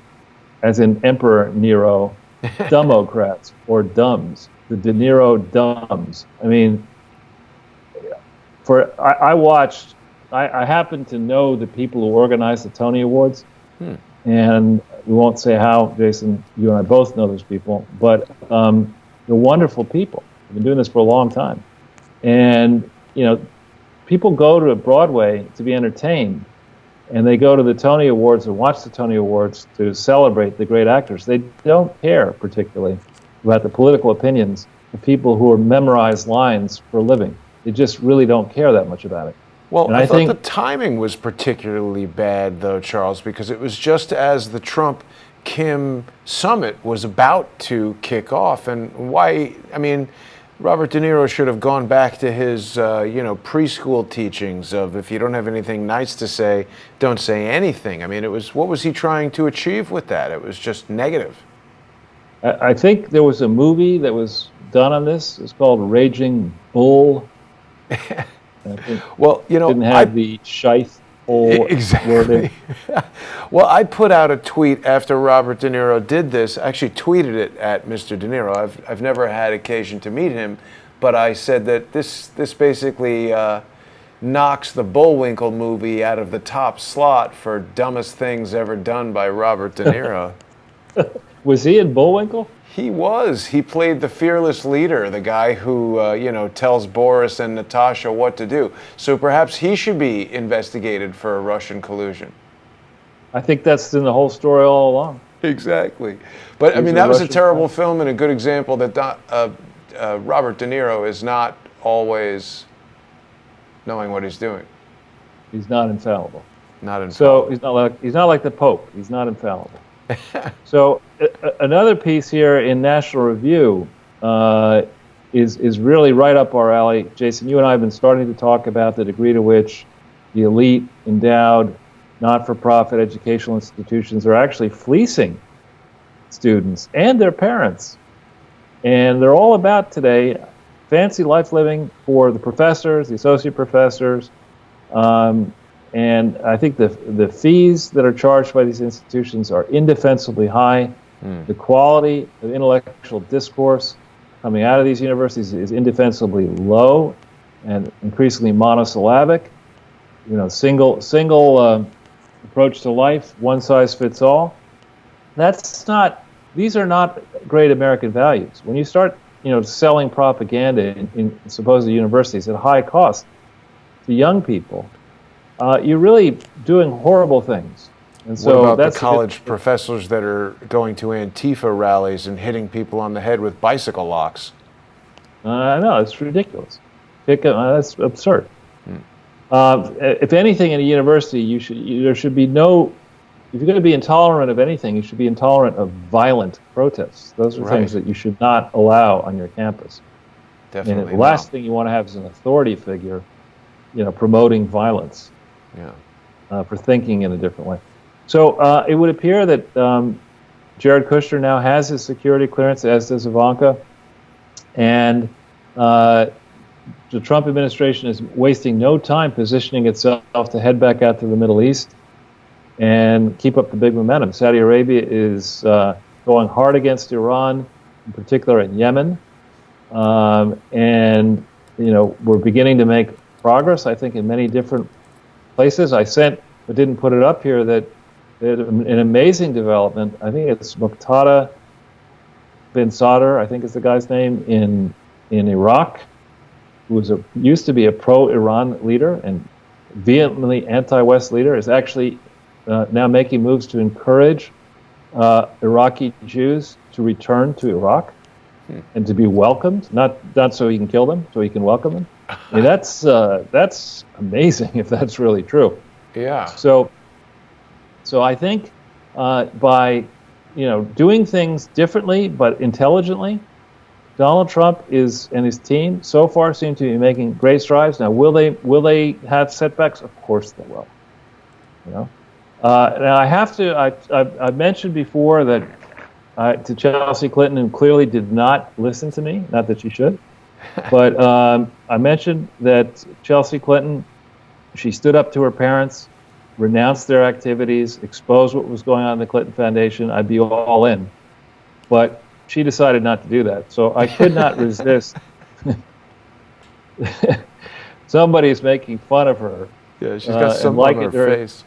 [SPEAKER 2] as in Emperor Nero, Dummocrats or Dumbs, the De Niro Dumbs. I mean, I happen to know the people who organize the Tony Awards, and we won't say how, Jason, you and I both know those people, but they're wonderful people. They've been doing this for a long time. And, people go to Broadway to be entertained, and they go to the Tony Awards or watch the Tony Awards to celebrate the great actors. They don't care particularly about the political opinions of people who are memorize lines for a living. They just really don't care that much about it.
[SPEAKER 1] Well, and I thought the timing was particularly bad, though, Charles, because it was just as the Trump-Kim summit was about to kick off. And why, Robert De Niro should have gone back to his, preschool teachings of if you don't have anything nice to say, don't say anything. What was he trying to achieve with that? It was just negative.
[SPEAKER 2] I think there was a movie that was done on this. It's called Raging Bull.
[SPEAKER 1] Well,
[SPEAKER 2] didn't have the shite hole
[SPEAKER 1] exactly. Well, I put out a tweet after Robert De Niro did this. I actually tweeted it at Mr. De Niro. I've never had occasion to meet him, but I said that this basically knocks the Bullwinkle movie out of the top slot for dumbest things ever done by Robert De Niro.
[SPEAKER 2] Was he in Bullwinkle?
[SPEAKER 1] He was. He played the fearless leader, the guy who, tells Boris and Natasha what to do. So perhaps he should be investigated for Russian collusion. I
[SPEAKER 2] think that's in the whole story all along.
[SPEAKER 1] Exactly. But, that was a terrible film and a good example that Robert De Niro is not always knowing what he's doing.
[SPEAKER 2] He's not infallible.
[SPEAKER 1] Not infallible.
[SPEAKER 2] So he's not like the Pope. He's not infallible. So another piece here in National Review is really right up our alley. Jason, you and I have been starting to talk about the degree to which the elite, endowed, not-for-profit educational institutions are actually fleecing students and their parents. And they're all about today fancy life living for the professors, the associate professors, and I think the fees that are charged by these institutions are indefensibly high. The quality of intellectual discourse coming out of these universities is indefensibly low and increasingly monosyllabic. Single approach to life, one size fits all. These are not great American values. When you start, selling propaganda in supposed universities at high cost to young people, you're really doing horrible things. And so
[SPEAKER 1] what about the college professors that are going to Antifa rallies and hitting people on the head with bicycle locks?
[SPEAKER 2] No, it's ridiculous. That's absurd. If anything, in a university, there should be no if you're going to be intolerant of anything, you should be intolerant of violent protests. Those are things that you should not allow on your campus.
[SPEAKER 1] Definitely.
[SPEAKER 2] And the last thing you want to have is an authority figure, promoting violence. For thinking in a different way. So it would appear that Jared Kushner now has his security clearance, as does Ivanka, and the Trump administration is wasting no time positioning itself to head back out to the Middle East and keep up the big momentum. Saudi Arabia is going hard against Iran, in particular in Yemen, and we're beginning to make progress, I think, in many different places. I sent, but didn't put it up here, that an amazing development. I think it's Muqtada bin Sadr, I think is the guy's name, in Iraq, who used to be a pro-Iran leader and vehemently anti-West leader, is actually now making moves to encourage Iraqi Jews to return to Iraq and to be welcomed, not so he can kill them, so he can welcome them. I mean, that's amazing if that's really true.
[SPEAKER 1] Yeah.
[SPEAKER 2] So I think by doing things differently but intelligently, Donald Trump and his team so far seem to be making great strides. Now, will they have setbacks? Of course they will. Now I have to. I've mentioned before that to Chelsea Clinton, who clearly did not listen to me. Not that she should, but I mentioned that Chelsea Clinton, she stood up to her parents, renounced their activities, exposed what was going on in the Clinton Foundation. I'd be all in, but she decided not to do that. So I could not resist. Somebody's making fun of her.
[SPEAKER 1] Yeah, she's got some on her face.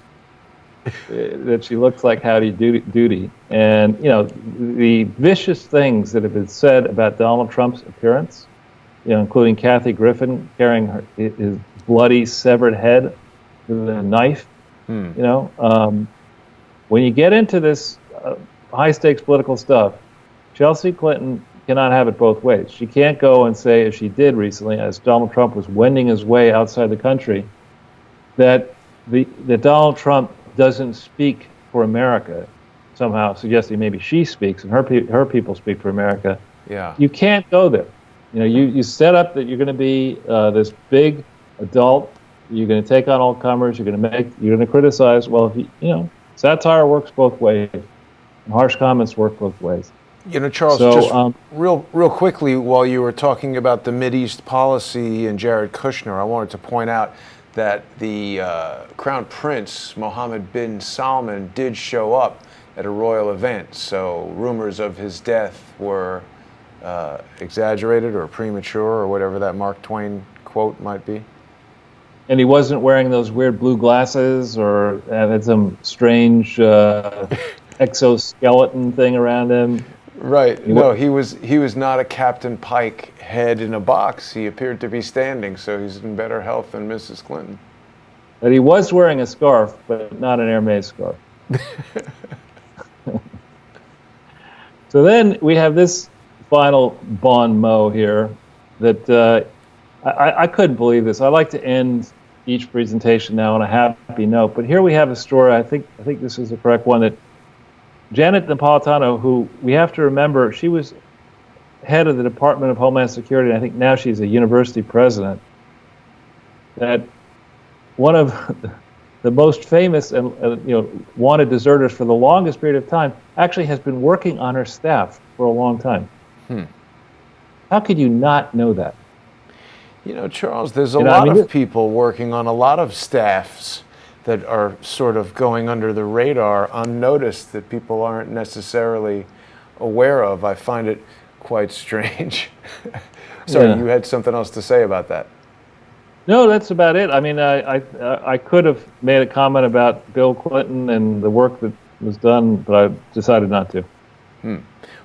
[SPEAKER 2] That she looks like Howdy Doody. And, the vicious things that have been said about Donald Trump's appearance, including Kathy Griffin carrying his bloody, severed head with a knife. When you get into this high-stakes political stuff, Chelsea Clinton cannot have it both ways. She can't go and say, as she did recently, as Donald Trump was wending his way outside the country, that Donald Trump doesn't speak for America, somehow suggesting maybe she speaks and her people speak for America.
[SPEAKER 1] Yeah.
[SPEAKER 2] You can't go there. You set up that you're going to be this big adult. You're going to take on all comers. You're going to criticize. Well, if satire works both ways, and harsh comments work both ways.
[SPEAKER 1] Charles, just real quickly, while you were talking about the Mideast policy and Jared Kushner, I wanted to point out that the Crown Prince, Mohammed bin Salman, did show up at a royal event. So rumors of his death were exaggerated or premature or whatever that Mark Twain quote might be.
[SPEAKER 2] And he wasn't wearing those weird blue glasses or had some strange exoskeleton thing around him.
[SPEAKER 1] Right. No, he was not a Captain Pike head in a box. He appeared to be standing, so he's in better health than Mrs. Clinton.
[SPEAKER 2] But he was wearing a scarf, but not an Hermes scarf. So then we have this final bon mot here that I couldn't believe this. I like to end each presentation now on a happy note, but here we have a story. I think this is the correct one, that Janet Napolitano, who we have to remember, she was head of the Department of Homeland Security, and I think now she's a university president, that one of the most famous and wanted deserters for the longest period of time actually has been working on her staff for a long time. How could you not know that?
[SPEAKER 1] Charles, there's a lot of people working on a lot of staffs that are sort of going under the radar, unnoticed, that people aren't necessarily aware of. I find it quite strange. Sorry, You had something else to say about that.
[SPEAKER 2] No, that's about it. I mean, I could have made a comment about Bill Clinton and the work that was done, but I decided not to.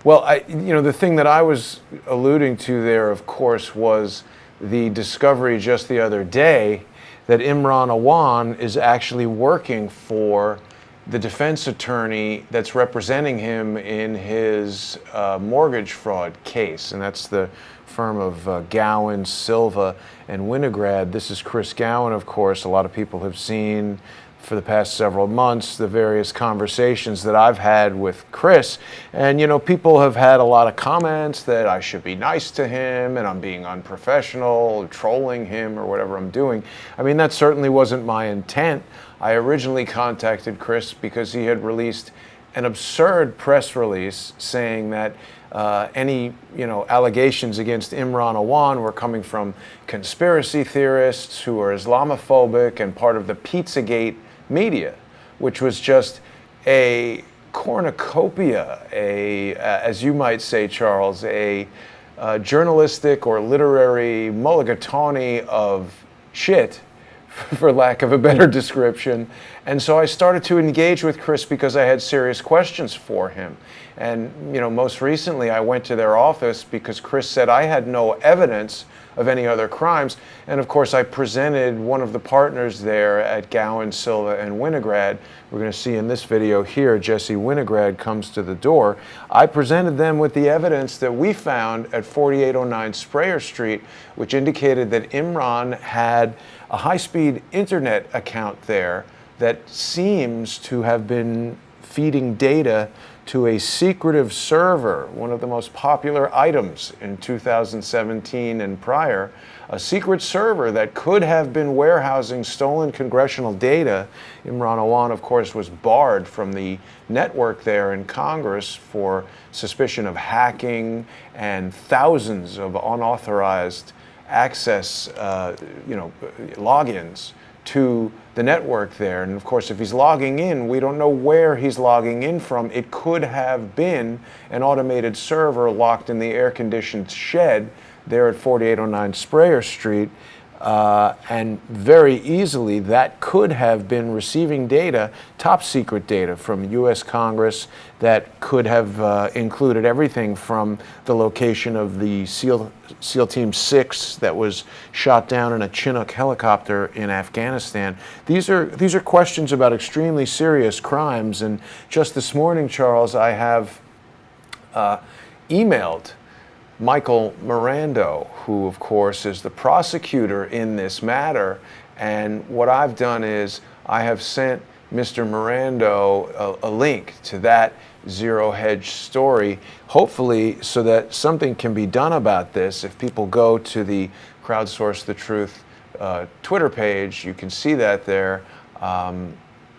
[SPEAKER 1] Well, the thing that I was alluding to there, of course, was the discovery just the other day that Imran Awan is actually working for the defense attorney that's representing him in his mortgage fraud case, and that's the firm of Gowan, Silva, and Winograd. This is Chris Gowan, of course. A lot of people have seen for the past several months, the various conversations that I've had with Chris. And, you know, people have had a lot of comments that I should be nice to him and I'm being unprofessional, trolling him or whatever I'm doing. I mean, that certainly wasn't my intent. I originally contacted Chris because he had released an absurd press release saying that any allegations against Imran Awan were coming from conspiracy theorists who are Islamophobic and part of the Pizzagate media, which was just a cornucopia, as you might say, Charles, a journalistic or literary mulligatawny of shit, for lack of a better description. And so I started to engage with Chris because I had serious questions for him. And, you know, most recently I went to their office because Chris said I had no evidence of any other crimes. And of course I presented one of the partners there at Gowan, Silva, and Winograd. We're going to see in this video here, Jesse Winograd comes to the door. I presented them with the evidence that we found at 4809 Sprayer Street, which indicated that Imran had a high-speed internet account there that seems to have been feeding data to a secretive server, one of the most popular items in 2017 and prior, a secret server that could have been warehousing stolen congressional data. Imran Awan, of course, was barred from the network there in Congress for suspicion of hacking and thousands of unauthorized access, logins to the network there. And of course, if he's logging in, we don't know where he's logging in from. It could have been an automated server locked in the air-conditioned shed there at 4809 Sprayer Street. And very easily that could have been receiving data, top secret data from U.S. Congress that could have included everything from the location of the SEAL Team 6 that was shot down in a Chinook helicopter in Afghanistan. These are questions about extremely serious crimes. And just this morning, Charles, I have emailed Michael Mirando, who of course is the prosecutor in this matter. And what I've done is I have sent Mr. Mirando a link to that Zero Hedge story, hopefully so that something can be done about this. If people go to the Crowdsource the Truth Twitter page, you can see that there.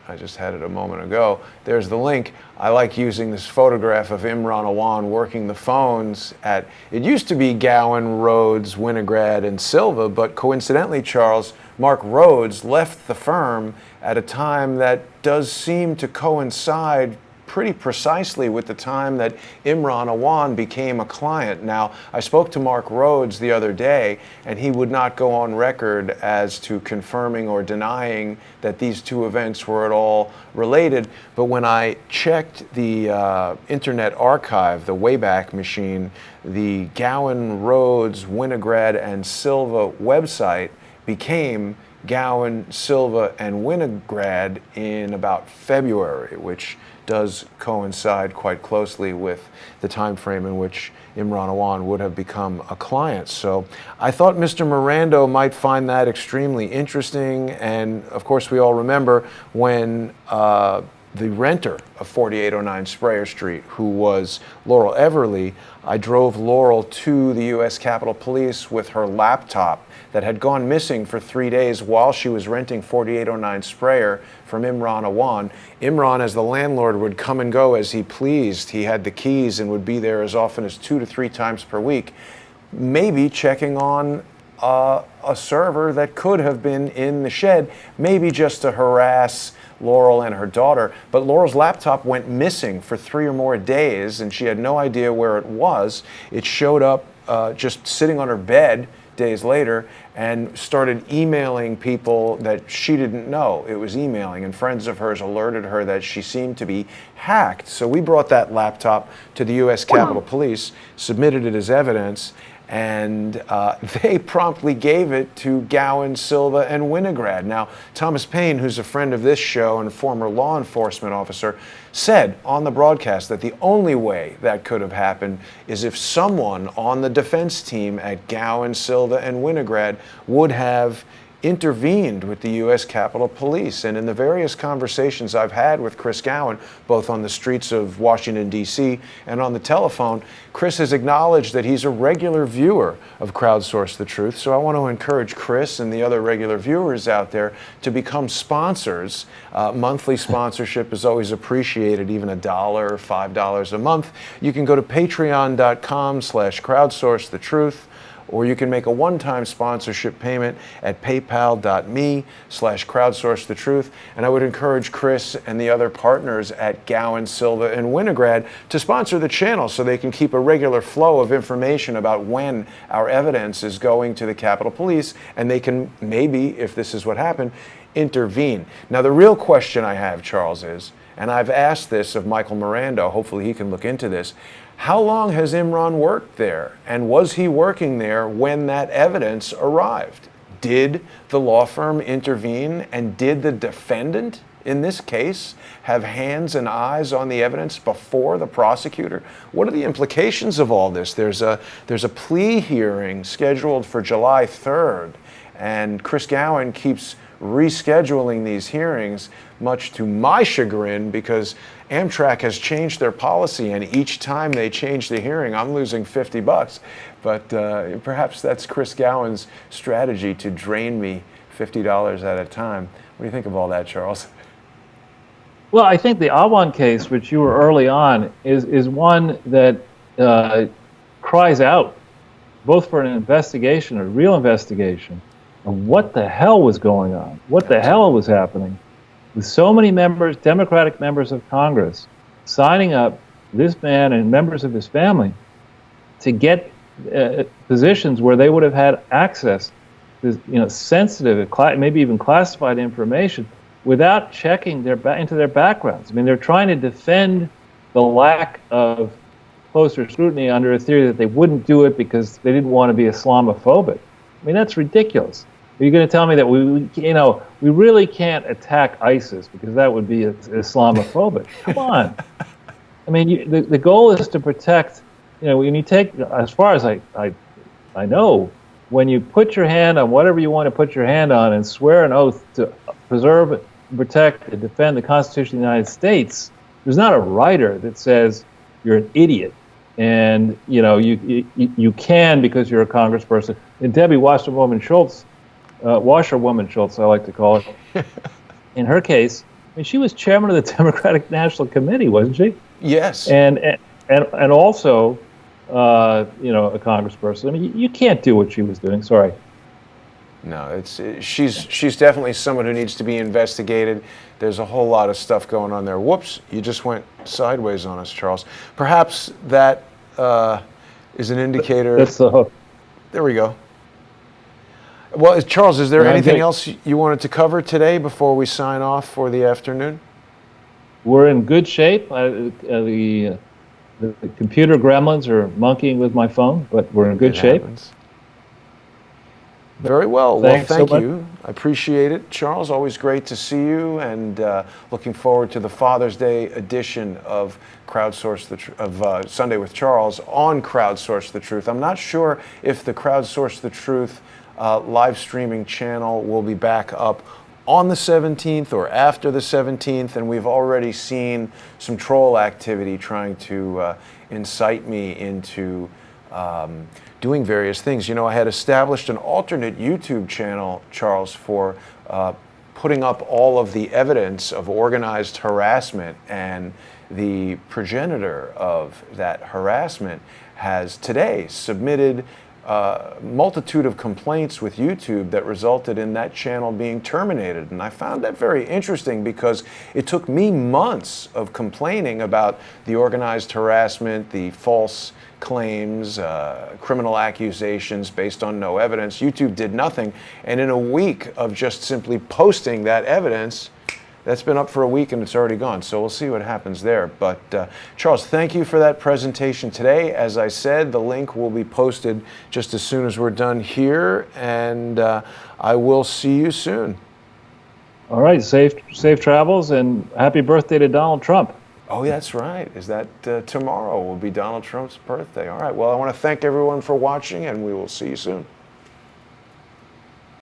[SPEAKER 1] I just had it a moment ago. There's the link. I like using this photograph of Imran Awan working the phones at, it used to be Gowan, Rhodes, Winograd, and Silva, but coincidentally, Charles, Mark Rhodes left the firm at a time that does seem to coincide pretty precisely with the time that Imran Awan became a client. Now, I spoke to Mark Rhodes the other day, and he would not go on record as to confirming or denying that these two events were at all related. But when I checked the Internet Archive, the Wayback Machine, the Gowan, Rhodes, Winograd, and Silva website became Gowan, Silva, and Winograd in about February, which does coincide quite closely with the time frame in which Imran Awan would have become a client. So I thought Mr. Mirando might find that extremely interesting. And of course, we all remember when the renter of 4809 Sprayer Street, who was Laurel Everly, I drove Laurel to the U.S. Capitol Police with her laptop that had gone missing for 3 days while she was renting 4809 Sprayer from Imran Awan. Imran, as the landlord, would come and go as he pleased. He had the keys and would be there as often as 2 to 3 times per week, maybe checking on a server that could have been in the shed, maybe just to harass Laurel and her daughter. But Laurel's laptop went missing for 3 or more days, and she had no idea where it was. It showed up just sitting on her bed days later and started emailing people that she didn't know it was emailing, and friends of hers alerted her that she seemed to be hacked. So we brought that laptop to the U.S. Capitol Police, submitted it as evidence, and they promptly gave it to Gowan, Silva, and Winograd. Now, Thomas Paine, who's a friend of this show and a former law enforcement officer, said on the broadcast that the only way that could have happened is if someone on the defense team at Gowan, Silva, and Winograd would have intervened with the U.S. Capitol Police. And in the various conversations I've had with Chris Gowan, both on the streets of Washington, D.C. and on the telephone, Chris has acknowledged that he's a regular viewer of Crowdsource the Truth. So I want to encourage Chris and the other regular viewers out there to become sponsors. Monthly sponsorship is always appreciated, even $1 or $5 a month. You can go to patreon.com/crowdsource the truth. Or you can make a one-time sponsorship payment at paypal.me/crowdsource the truth. And I would encourage Chris and the other partners at Gowan, Silva, and Winograd to sponsor the channel so they can keep a regular flow of information about when our evidence is going to the Capitol Police, and they can maybe, if this is what happened, intervene. Now, the real question I have, Charles, is, and I've asked this of Michael Miranda, hopefully he can look into this, how long has Imran worked there? And was he working there when that evidence arrived? Did the law firm intervene? And did the defendant in this case have hands and eyes on the evidence before the prosecutor? What are the implications of all this? There's a plea hearing scheduled for July 3rd, and Chris Gowan keeps rescheduling these hearings, much to my chagrin, because Amtrak has changed their policy, and each time they change the hearing, I'm losing $50. But perhaps that's Chris Gowan's strategy to drain me $50 at a time. What do you think of all that, Charles?
[SPEAKER 2] Well, I think the Awan case, which you were early on, is one that cries out both for an investigation, a real investigation, of what the hell was going on, what the hell was happening, with so many members, Democratic members of Congress, signing up this man and members of his family to get positions where they would have had access to, sensitive, maybe even classified information without checking into their backgrounds. I mean, they're trying to defend the lack of closer scrutiny under a theory that they wouldn't do it because they didn't want to be Islamophobic. I mean, that's ridiculous. Are you going to tell me that we really can't attack ISIS because that would be Islamophobic? Come on. I mean, the goal is to protect, when you take, as far as I know, when you put your hand on whatever you want to put your hand on and swear an oath to preserve, protect, and defend the Constitution of the United States, there's not a writer that says you're an idiot and, you can because you're a congressperson. And Debbie Wasserwoman Schultz, I like to call it. In her case, I mean, she was chairman of the Democratic National Committee, wasn't she?
[SPEAKER 1] Yes.
[SPEAKER 2] And also, a congressperson. I mean, you can't do what she was doing. Sorry.
[SPEAKER 1] No, she's definitely someone who needs to be investigated. There's a whole lot of stuff going on there. Whoops, you just went sideways on us, Charles. Perhaps that is an indicator.
[SPEAKER 2] That's the hook.
[SPEAKER 1] There we go. Well, Charles, is there anything else you wanted to cover today before we sign off for the afternoon?
[SPEAKER 2] We're in good shape. The computer gremlins are monkeying with my phone, but we're in good shape.
[SPEAKER 1] Very well.
[SPEAKER 2] Thanks
[SPEAKER 1] well, thank
[SPEAKER 2] so
[SPEAKER 1] you. I appreciate it, Charles. Always great to see you, and looking forward to the Father's Day edition of Sunday with Charles on Crowdsource the Truth. I'm not sure if the Crowdsource the Truth live streaming channel will be back up on the 17th or after the 17th, and we've already seen some troll activity trying to incite me into doing various things. I had established an alternate YouTube channel, Charles, for putting up all of the evidence of organized harassment, and the progenitor of that harassment has today submitted multitude of complaints with YouTube that resulted in that channel being terminated. And I found that very interesting because it took me months of complaining about the organized harassment, the false claims, criminal accusations based on no evidence. YouTube did nothing. And in a week of just simply posting that evidence, that's been up for a week and it's already gone. So we'll see what happens there. But Charles, thank you for that presentation today. As I said, the link will be posted just as soon as we're done here, and I will see you soon.
[SPEAKER 2] All right, safe travels, and happy birthday to Donald Trump.
[SPEAKER 1] Oh, that's right. Is that tomorrow will be Donald Trump's birthday? All right. Well, I want to thank everyone for watching, and we will see you soon.